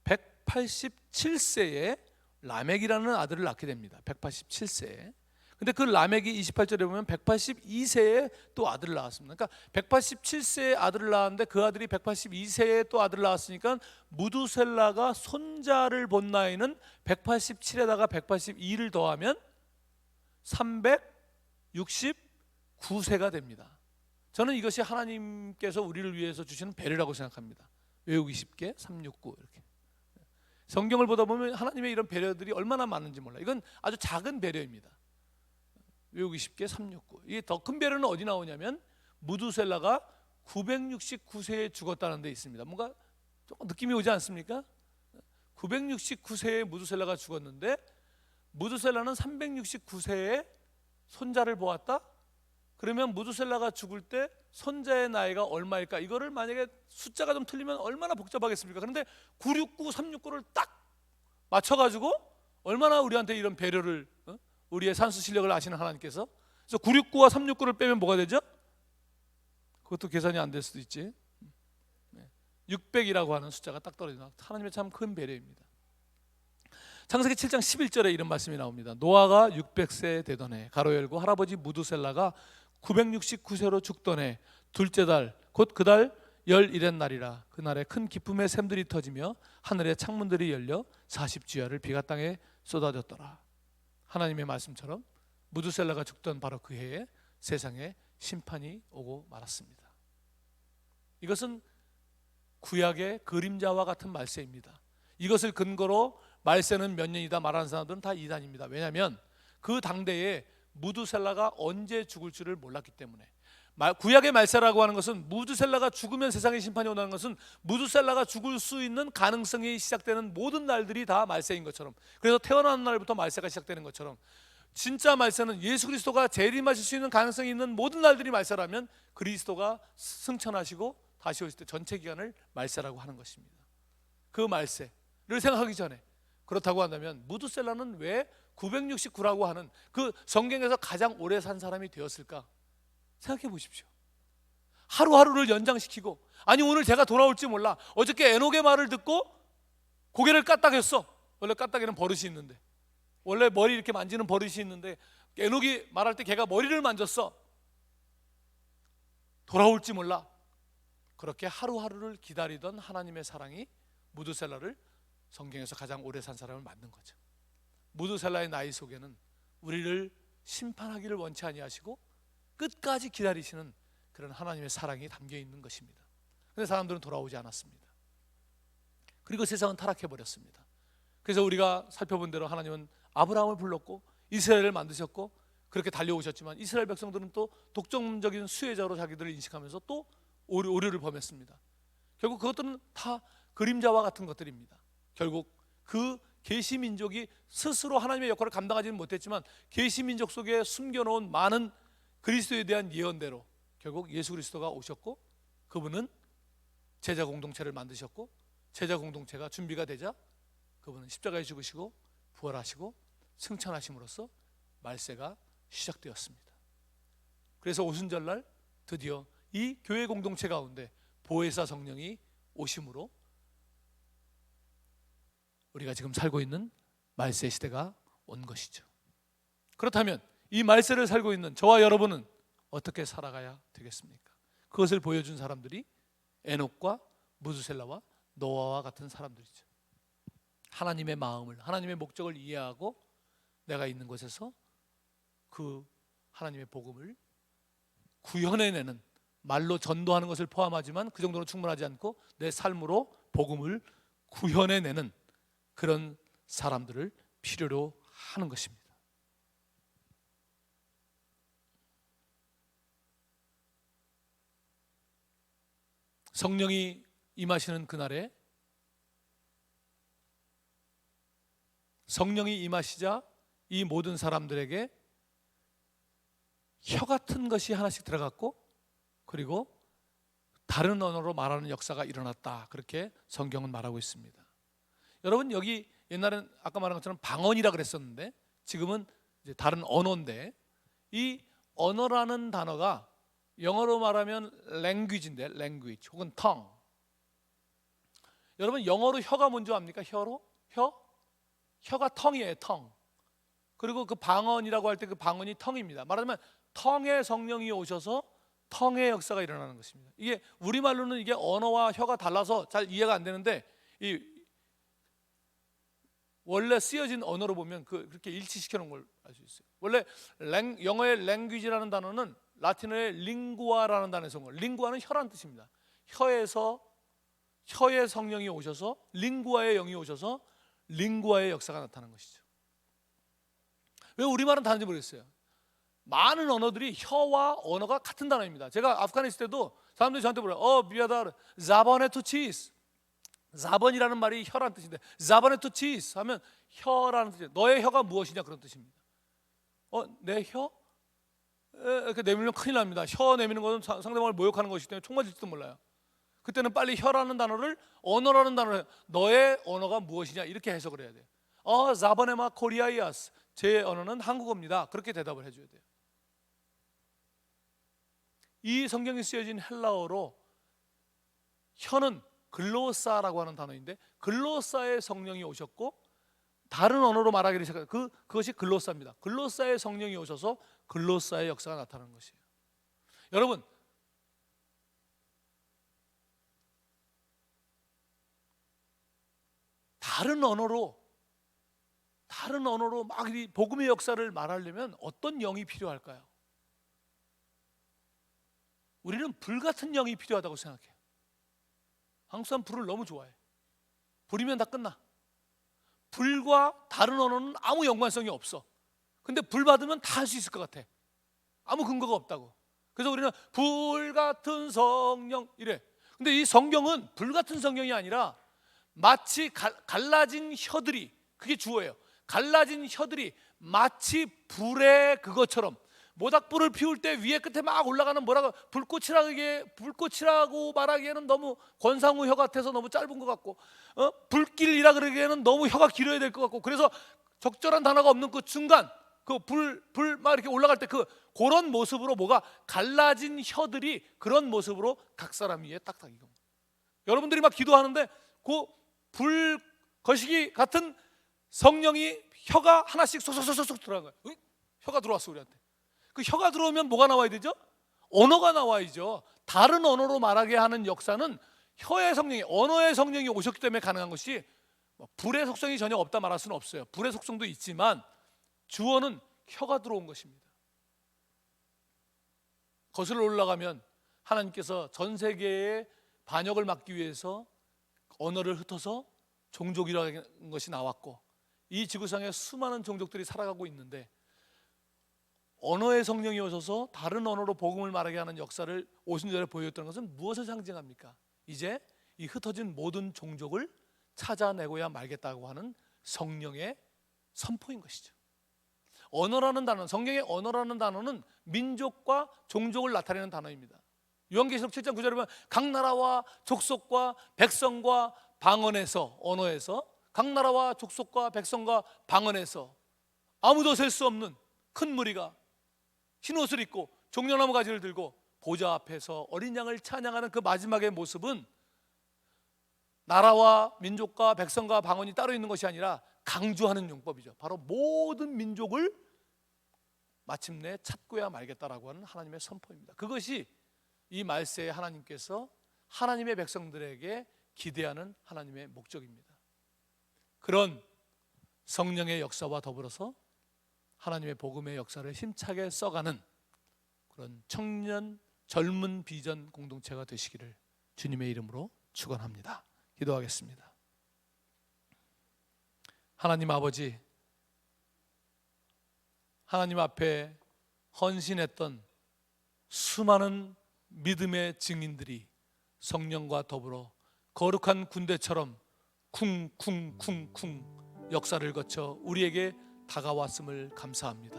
[SPEAKER 4] 187세에 라멕이라는 아들을 낳게 됩니다. 187세에. 근데 그 라멕이 28절에 보면 182세에 또 아들을 낳았습니다. 그러니까 187세에 아들을 낳았는데 그 아들이 182세에 또 아들을 낳았으니까 무드셀라가 손자를 본 나이는 187에다가 182를 더하면 369세가 됩니다. 저는 이것이 하나님께서 우리를 위해서 주시는 배려라고 생각합니다. 외우기 쉽게 369 이렇게. 성경을 보다 보면 하나님의 이런 배려들이 얼마나 많은지 몰라요. 이건 아주 작은 배려입니다. 외우기 쉽게 369. 이 더 큰 배려는 어디 나오냐면 무드셀라가 969세에 죽었다는 데 있습니다. 뭔가 조금 느낌이 오지 않습니까? 969세에 무드셀라가 죽었는데 무드셀라는 369세에 손자를 보았다? 그러면 무드셀라가 죽을 때 손자의 나이가 얼마일까? 이거를 만약에 숫자가 좀 틀리면 얼마나 복잡하겠습니까? 그런데 969, 369를 딱 맞춰가지고 얼마나 우리한테 이런 배려를 우리의 산수 실력을 아시는 하나님께서. 그래서 969와 369를 빼면 뭐가 되죠? 그것도 계산이 안 될 수도 있지. 600이라고 하는 숫자가 딱 떨어지나. 하나님의 참 큰 배려입니다. 창세기 7장 11절에 이런 말씀이 나옵니다. 노아가 600세 되던 해 가로 열고 할아버지 무드셀라가 969세로 죽던 해 둘째 달 곧 그 달 11의 날이라. 그날에 큰 기쁨의 샘들이 터지며 하늘의 창문들이 열려 40주야를 비가 땅에 쏟아졌더라. 하나님의 말씀처럼 무드셀라가 죽던 바로 그 해에 세상에 심판이 오고 말았습니다. 이것은 구약의 그림자와 같은 말세입니다. 이것을 근거로 말세는 몇 년이다 말하는 사람들은 다 이단입니다. 왜냐하면 그 당대에 무드셀라가 언제 죽을 줄을 몰랐기 때문에. 구약의 말세라고 하는 것은 무드셀라가 죽으면 세상에 심판이 온다는 것은 무드셀라가 죽을 수 있는 가능성이 시작되는 모든 날들이 다 말세인 것처럼, 그래서 태어나는 날부터 말세가 시작되는 것처럼, 진짜 말세는 예수 그리스도가 재림하실 수 있는 가능성이 있는 모든 날들이 말세라면 그리스도가 승천하시고 다시 오실 때 전체 기간을 말세라고 하는 것입니다. 그 말세를 생각하기 전에, 그렇다고 한다면 무드셀라는 왜 969라고 하는 그 성경에서 가장 오래 산 사람이 되었을까? 생각해 보십시오. 하루하루를 연장시키고, 아니 오늘 제가 돌아올지 몰라. 어저께 에녹의 말을 듣고 고개를 까딱했어. 원래 까딱이는 버릇이 있는데, 원래 머리 이렇게 만지는 버릇이 있는데 에녹이 말할 때 걔가 머리를 만졌어. 돌아올지 몰라. 그렇게 하루하루를 기다리던 하나님의 사랑이 무드셀라를 성경에서 가장 오래 산 사람을 만든 거죠. 무드셀라의 나이 속에는 우리를 심판하기를 원치 아니하시고 끝까지 기다리시는 그런 하나님의 사랑이 담겨 있는 것입니다. 그런데 사람들은 돌아오지 않았습니다. 그리고 세상은 타락해 버렸습니다. 그래서 우리가 살펴본 대로 하나님은 아브라함을 불렀고 이스라엘을 만드셨고 그렇게 달려오셨지만 이스라엘 백성들은 또 독점적인 수혜자로 자기들을 인식하면서 또 오류를 범했습니다. 결국 그것들은 다 그림자와 같은 것들입니다. 결국 그 계시민족이 스스로 하나님의 역할을 감당하지는 못했지만 계시민족 속에 숨겨놓은 많은 그리스도에 대한 예언대로 결국 예수 그리스도가 오셨고, 그분은 제자 공동체를 만드셨고, 제자 공동체가 준비가 되자 그분은 십자가에 죽으시고 부활하시고 승천하심으로써 말세가 시작되었습니다. 그래서 오순절날 드디어 이 교회 공동체 가운데 보혜사 성령이 오심으로 우리가 지금 살고 있는 말세 시대가 온 것이죠. 그렇다면 이 말세를 살고 있는 저와 여러분은 어떻게 살아가야 되겠습니까? 그것을 보여준 사람들이 에녹과 무두셀라와 노아와 같은 사람들이죠. 하나님의 마음을, 하나님의 목적을 이해하고 내가 있는 곳에서 그 하나님의 복음을 구현해내는, 말로 전도하는 것을 포함하지만 그 정도는 충분하지 않고 내 삶으로 복음을 구현해내는 그런 사람들을 필요로 하는 것입니다. 성령이 임하시는 그날에 성령이 임하시자 이 모든 사람들에게 혀 같은 것이 하나씩 들어갔고 그리고 다른 언어로 말하는 역사가 일어났다. 그렇게 성경은 말하고 있습니다. 여러분, 여기 옛날엔 아까 말한 것처럼 방언이라 그랬었는데 지금은 이제 다른 언어인데, 이 언어라는 단어가 영어로 말하면 language인데, language 혹은 tongue. 여러분, 영어로 혀가 뭔지 압니까? 혀로? 혀가 tongue이에요, tongue. 그리고 그 방언이라고 할 때 그 방언이 tongue입니다. 말하자면 tongue의 성령이 오셔서 tongue의 역사가 일어나는 것입니다. 이게 우리말로는 이게 언어와 혀가 달라서 잘 이해가 안 되는데, 이 원래 쓰여진 언어로 보면 그렇게 일치시켜 놓은 걸 알 수 있어요. 원래 영어의 language라는 단어는 라틴어의 lingua라는 단어에서 온 거예요. lingua는 혀라는 뜻입니다. 혀의 성령이 오셔서, lingua의 영이 오셔서 lingua의 역사가 나타난 것이죠. 왜 우리말은 다른지 모르겠어요. 많은 언어들이 혀와 언어가 같은 단어입니다. 제가 아프간에 있을 때도 사람들이 저한테 물어요. 비아다 자바네투 치스. 자번이라는 말이 혀라는 뜻인데 자바네투 치스 하면 혀라는 뜻이에요. 너의 혀가 무엇이냐, 그런 뜻입니다. 내 혀? 이렇게 내밀면 큰일 납니다. 혀 내미는 것은 상대방을 모욕하는 것이기 때문에 총 맞을지도 몰라요. 그때는 빨리 혀라는 단어를 언어라는 단어를, 너의 언어가 무엇이냐, 이렇게 해석을 해야 돼요. 자바네마 코리아이아스. 제 언어는 한국어입니다. 그렇게 대답을 해줘야 돼요. 이 성경에 쓰여진 헬라어로 혀는 글로사라고 하는 단어인데, 글로사의 성령이 오셨고 다른 언어로 말하기를 시작해요. 그것이 글로사입니다. 글로사의 성령이 오셔서 글로사의 역사가 나타나는 것이에요. 여러분, 다른 언어로 막 이 복음의 역사를 말하려면 어떤 영이 필요할까요? 우리는 불 같은 영이 필요하다고 생각해요. 한국 사람 불을 너무 좋아해. 불이면 다 끝나. 불과 다른 언어는 아무 연관성이 없어. 근데 불 받으면 다 할 수 있을 것 같아. 아무 근거가 없다고. 그래서 우리는 불 같은 성령 이래. 근데 이 성경은 불 같은 성경이 아니라 마치 갈라진 혀들이, 그게 주어예요. 갈라진 혀들이 마치 불의 그것처럼, 모닥불을 피울 때 위에 끝에 막 올라가는 뭐라고 불꽃이라고 말하기에는 너무 권상우 혀 같아서 너무 짧은 것 같고, 불길이라 그러기에는 너무 혀가 길어야 될 것 같고, 그래서 적절한 단어가 없는 그 중간, 그 불 막 이렇게 올라갈 때 그런 모습으로, 뭐가 갈라진 혀들이 그런 모습으로 각 사람 위에 딱딱 이거. 여러분들이 막 기도하는데 그 불 거시기 같은 성령이 혀가 하나씩 쏙쏙쏙쏙 들어간 거예요. 혀가 들어왔어 우리한테. 그 혀가 들어오면 뭐가 나와야 되죠? 언어가 나와야죠. 다른 언어로 말하게 하는 역사는 혀의 성령이, 언어의 성령이 오셨기 때문에 가능한 것이, 불의 속성이 전혀 없다 말할 수는 없어요. 불의 속성도 있지만 주어는 혀가 들어온 것입니다. 거슬러 올라가면 하나님께서 전 세계의 반역을 막기 위해서 언어를 흩어서 종족이라는 것이 나왔고, 이 지구상에 수많은 종족들이 살아가고 있는데, 언어의 성령이 오셔서 다른 언어로 복음을 말하게 하는 역사를 오순절에 보여줬다는 것은 무엇을 상징합니까? 이제 이 흩어진 모든 종족을 찾아내고야 말겠다고 하는 성령의 선포인 것이죠. 언어라는 단어, 성경의 언어라는 단어는 민족과 종족을 나타내는 단어입니다. 요한계시록 7장 9절에 보면 각 나라와 족속과 백성과 방언에서, 언어에서, 각 나라와 족속과 백성과 방언에서 아무도 셀 수 없는 큰 무리가 흰 옷을 입고 종려나무 가지를 들고 보좌 앞에서 어린 양을 찬양하는 그 마지막의 모습은 나라와 민족과 백성과 방언이 따로 있는 것이 아니라 강조하는 용법이죠. 바로 모든 민족을 마침내 찾고야 말겠다라고 하는 하나님의 선포입니다. 그것이 이 말세에 하나님께서 하나님의 백성들에게 기대하는 하나님의 목적입니다. 그런 성령의 역사와 더불어서 하나님의 복음의 역사를 힘차게 써가는 그런 청년 젊은 비전 공동체가 되시기를 주님의 이름으로 축원합니다. 기도하겠습니다. 하나님 아버지, 하나님 앞에 헌신했던 수많은 믿음의 증인들이 성령과 더불어 거룩한 군대처럼 쿵쿵쿵쿵 역사를 거쳐 우리에게 다가왔음을 감사합니다.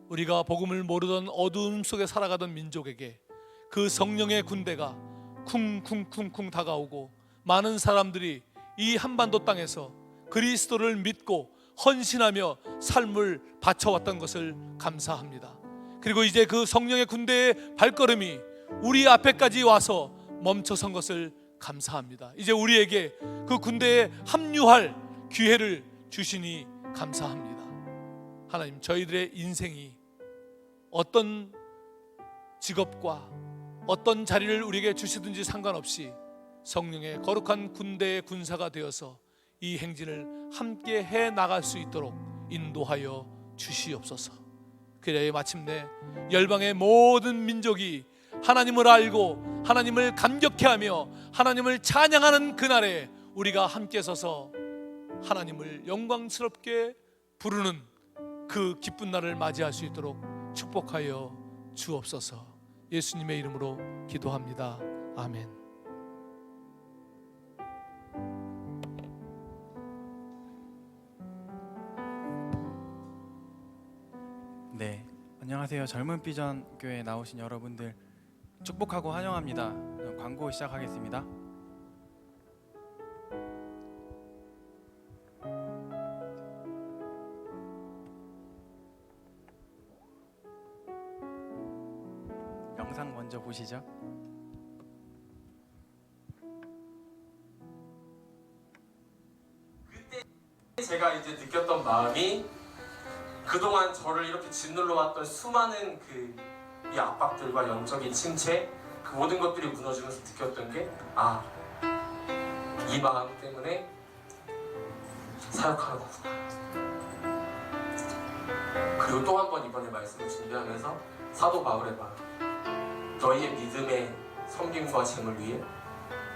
[SPEAKER 4] 우리가 복음을 모르던 어두움 속에 살아가던 민족에게 그 성령의 군대가 쿵쿵쿵쿵 다가오고 많은 사람들이 이 한반도 땅에서 그리스도를 믿고 헌신하며 삶을 바쳐왔던 것을 감사합니다. 그리고 이제 그 성령의 군대의 발걸음이 우리 앞에까지 와서 멈춰선 것을 감사합니다. 이제 우리에게 그 군대에 합류할 기회를 주시니 감사합니다. 하나님, 저희들의 인생이 어떤 직업과 어떤 자리를 우리에게 주시든지 상관없이 성령의 거룩한 군대의 군사가 되어서 이 행진을 함께 해 나갈 수 있도록 인도하여 주시옵소서. 그래야 마침내 열방의 모든 민족이 하나님을 알고 하나님을 감격해하며 하나님을 찬양하는 그날에 우리가 함께 서서 하나님을 영광스럽게 부르는 그 기쁜 날을 맞이할 수 있도록 축복하여 주옵소서. 예수님의 이름으로 기도합니다. 아멘.
[SPEAKER 5] 네, 안녕하세요. 젊은 비전 교회에 나오신 여러분들 축복하고 환영합니다. 광고 시작하겠습니다. 영상 먼저 보시죠.
[SPEAKER 6] 제가 이제 느꼈던 마음이 그동안 저를 이렇게 짓눌러 왔던 수많은 이 압박들과 영적인 침체, 그 모든 것들이 무너지면서 느꼈던 게, 이 마음 때문에 사역하는 거구나. 그리고 또 한 번 이번에 말씀을 준비하면서 사도 바울의 마음, 너희의 믿음의 섬김과 쟁을 위해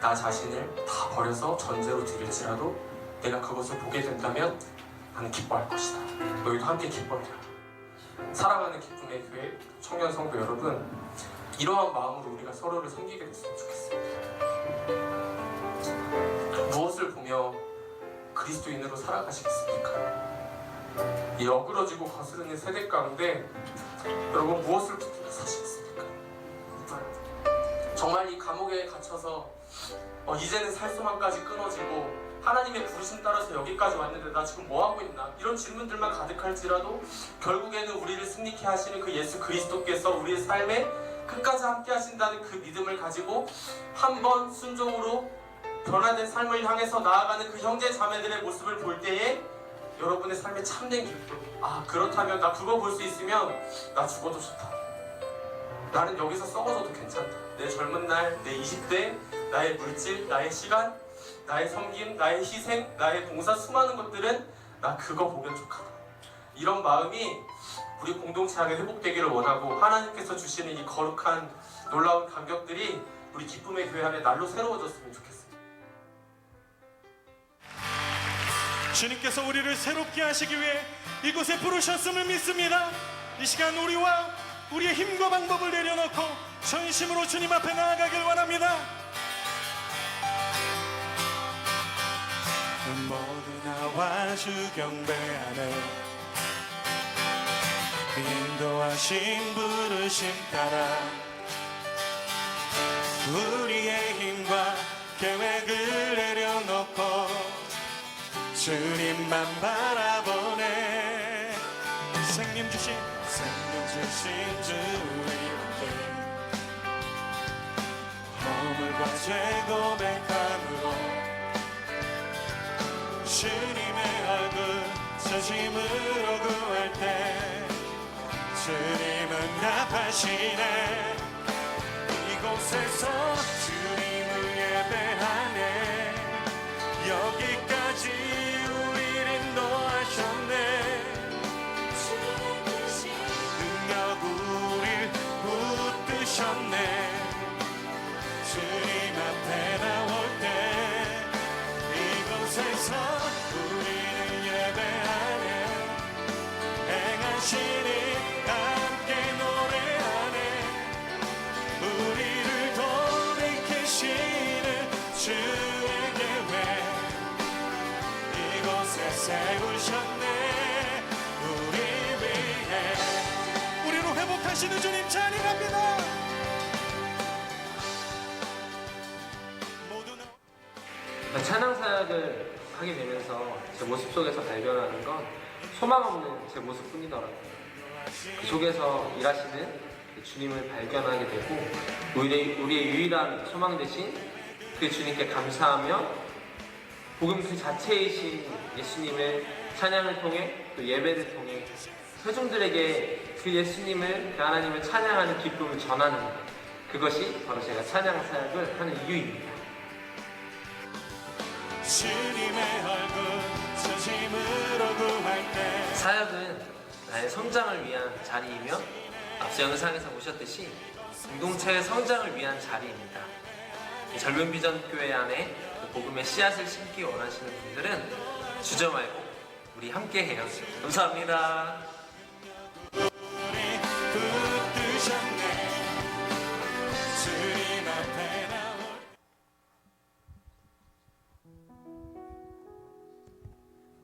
[SPEAKER 6] 나 자신을 다 버려서 전제로 드릴지라도 내가 그것을 보게 된다면 나는 기뻐할 것이다. 너희도 함께 기뻐해라. 사랑하는 기쁨의 교회 청년 성도 여러분, 이러한 마음으로 우리가 서로를 섬기게 됐으면 좋겠습니다. 무엇을 보며 그리스도인으로 살아가시겠습니까? 이 어그러지고 거스르는 세대 가운데 여러분 무엇을 붙들고 사시겠습니까? 정말 이 감옥에 갇혀서 이제는 살소망까지 끊어지고 하나님의 부르심 따라서 여기까지 왔는데 나 지금 뭐하고 있나? 이런 질문들만 가득할지라도 결국에는 우리를 승리케 하시는 그 예수 그리스도께서 우리의 삶에 끝까지 함께 하신다는 그 믿음을 가지고 한번 순종으로 변화된 삶을 향해서 나아가는 그 형제 자매들의 모습을 볼 때에 여러분의 삶에 참된 기쁨, 그렇다면 나 그거 볼 수 있으면 나 죽어도 좋다. 나는 여기서 썩어져도 괜찮다. 내 젊은 날, 내 20대, 나의 물질, 나의 시간, 나의 섬김, 나의 희생, 나의 봉사, 수많은 것들은 나 그거 보면 좋다. 이런 마음이 우리 공동체 안에 회복되기를 원하고 하나님께서 주시는 이 거룩한 놀라운 감격들이 우리 기쁨의 교회 안에 날로 새로워졌으면 좋겠습니다.
[SPEAKER 7] 주님께서 우리를 새롭게 하시기 위해 이곳에 부르셨음을 믿습니다. 이 시간 우리와 우리의 힘과 방법을 내려놓고 전심으로 주님 앞에 나아가길 원합니다. 모두 나와 주 경배하네. 인도하신 부르심 따라 우리의 힘과 계획을 내려놓고 주님만 바라보네. 생명 주신 주의 이름께 허물과 죄 고백함으로 주님의 얼굴 전심으로 구할 때 주님은 답하시네. 이곳에서 주님을 예배하네. 여기까지 우리를 인도하셨네. 능력 우릴 붙드셨네. 주님 앞에 나올 때 이곳에서 우리는 예배하네. 행하시니 함께 노래하네. 우리를 돌이키시는 주의 계획 이곳에 세우셨네. 우리 위해 우리로 회복하시는 주님 찬양합니다. 모두는
[SPEAKER 6] 찬양 사역을 하게 되면서 제 모습 속에서 발견하는 건 소망 없는 제 모습뿐이더라고요. 그 속에서 일하시는 주님을 발견하게 되고 우리의 유일한 소망 되신 그 주님께 감사하며 복음 그 자체이신 예수님을 찬양을 통해 또 예배를 통해 회중들에게 그 예수님을 그 하나님을 찬양하는 기쁨을 전하는 것, 그것이 바로 제가 찬양 사역을 하는 이유입니다.
[SPEAKER 7] 주님의 얼굴 진심으로 구할 때
[SPEAKER 6] 사역은 나의 성장을 위한 자리이며 앞서 영상에서 보셨듯이 공동체의 성장을 위한 자리입니다. 이 젊은 비전 교회 안에 그 복음의 씨앗을 심기 원하시는 분들은 주저 말고 우리 함께 해요. 감사합니다.
[SPEAKER 7] 우리 붙드셨네. 주님 앞에 나올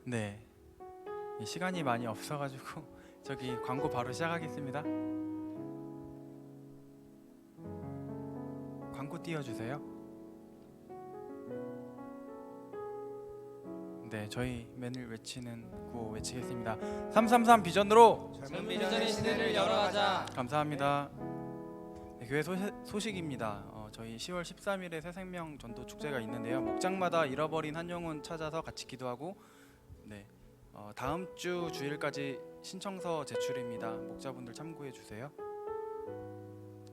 [SPEAKER 5] 네, 이 시간이 많이 없어가지고 저기 광고 바로 시작하겠습니다. 광고 띄워주세요. 네, 저희 맨을 외치는 구호 외치겠습니다. 333 비전으로
[SPEAKER 2] 젊은 비전의 시대를 열어가자.
[SPEAKER 5] 감사합니다. 네, 교회 소식입니다. 저희 10월 13일에 새생명 전도 축제가 있는데요. 목장마다 잃어버린 한 영혼 찾아서 같이 기도하고, 네, 다음 주 주일까지 신청서 제출입니다. 목자분들 참고해 주세요.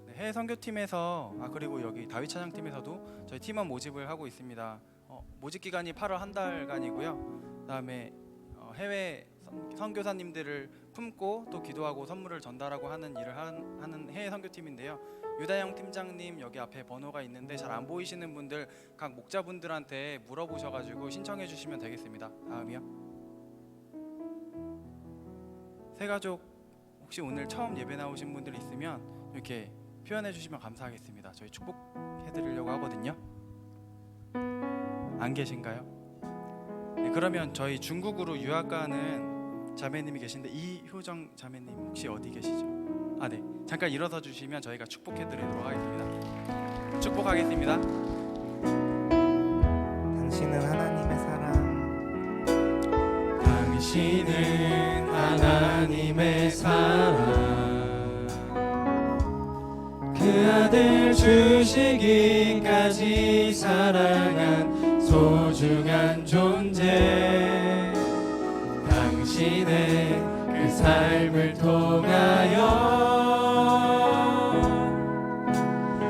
[SPEAKER 5] 네, 해외 선교팀에서 그리고 여기 다윗 찬양팀에서도 저희 팀원 모집을 하고 있습니다. 모집 기간이 8월 한 달간이고요. 그다음에 해외 선교사님들을 품고 또 기도하고 선물을 전달하고 하는 일을 하는 해외 선교팀인데요. 유다영 팀장님 여기 앞에 번호가 있는데 잘 안 보이시는 분들 각 목자분들한테 물어보셔가지고 신청해 주시면 되겠습니다. 다음이요. 새가족 혹시 오늘 처음 예배 나오신 분들 있으면 이렇게 표현해 주시면 감사하겠습니다. 저희 축복해 드리려고 하거든요. 안 계신가요? 네, 그러면 저희 중국으로 유학 가는 자매님이 계신데 이효정 자매님 혹시 어디 계시죠? 네, 잠깐 일어서 주시면 저희가 축복해 드리도록 하겠습니다. 축복하겠습니다.
[SPEAKER 1] 당신은 하나님의 사랑,
[SPEAKER 2] 당신은 하나님의 사랑. 그 아들 주시기까지 사랑한 소중한 존재. 당신의 그 삶을 통하여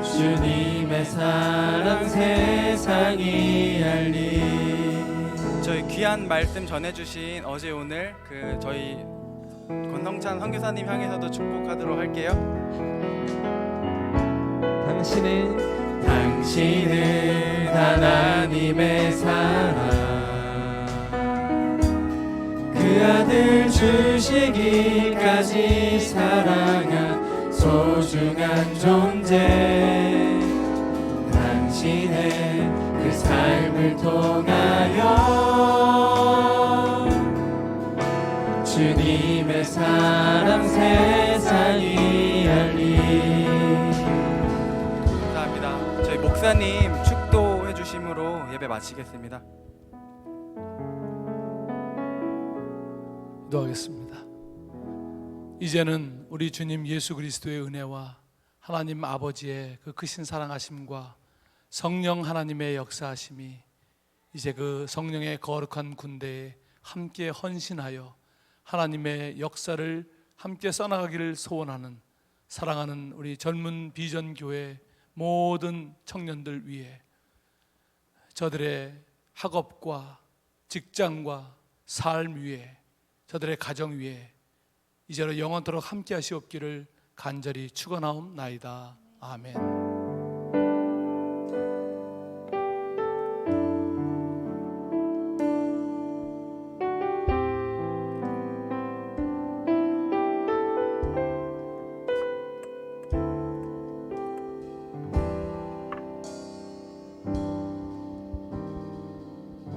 [SPEAKER 2] 주님의 사랑 세상이 알리.
[SPEAKER 5] 저희 귀한 말씀 전해주신 어제 오늘 그 저희 권성찬 선교사님 향해서도 축복하도록 할게요.
[SPEAKER 2] 당신은 하나님의 사랑. 그 아들 주시기까지 사랑한 소중한 존재. 당신의 그 삶을 통하여 주님의 사랑 세상이 알리.
[SPEAKER 5] 감사합니다. 저희 목사님 축도해 주심으로 예배 마치겠습니다.
[SPEAKER 4] 기도하겠습니다. 이제는 우리 주님 예수 그리스도의 은혜와 하나님 아버지의 그 크신 사랑하심과 성령 하나님의 역사하심이 이제 그 성령의 거룩한 군대에 함께 헌신하여 하나님의 역사를 함께 써나가기를 소원하는 사랑하는 우리 젊은 비전 교회 모든 청년들 위해 저들의 학업과 직장과 삶 위에 저들의 가정 위에 이제로 영원토록 함께 하시옵기를 간절히 축원하옵나이다. 아멘.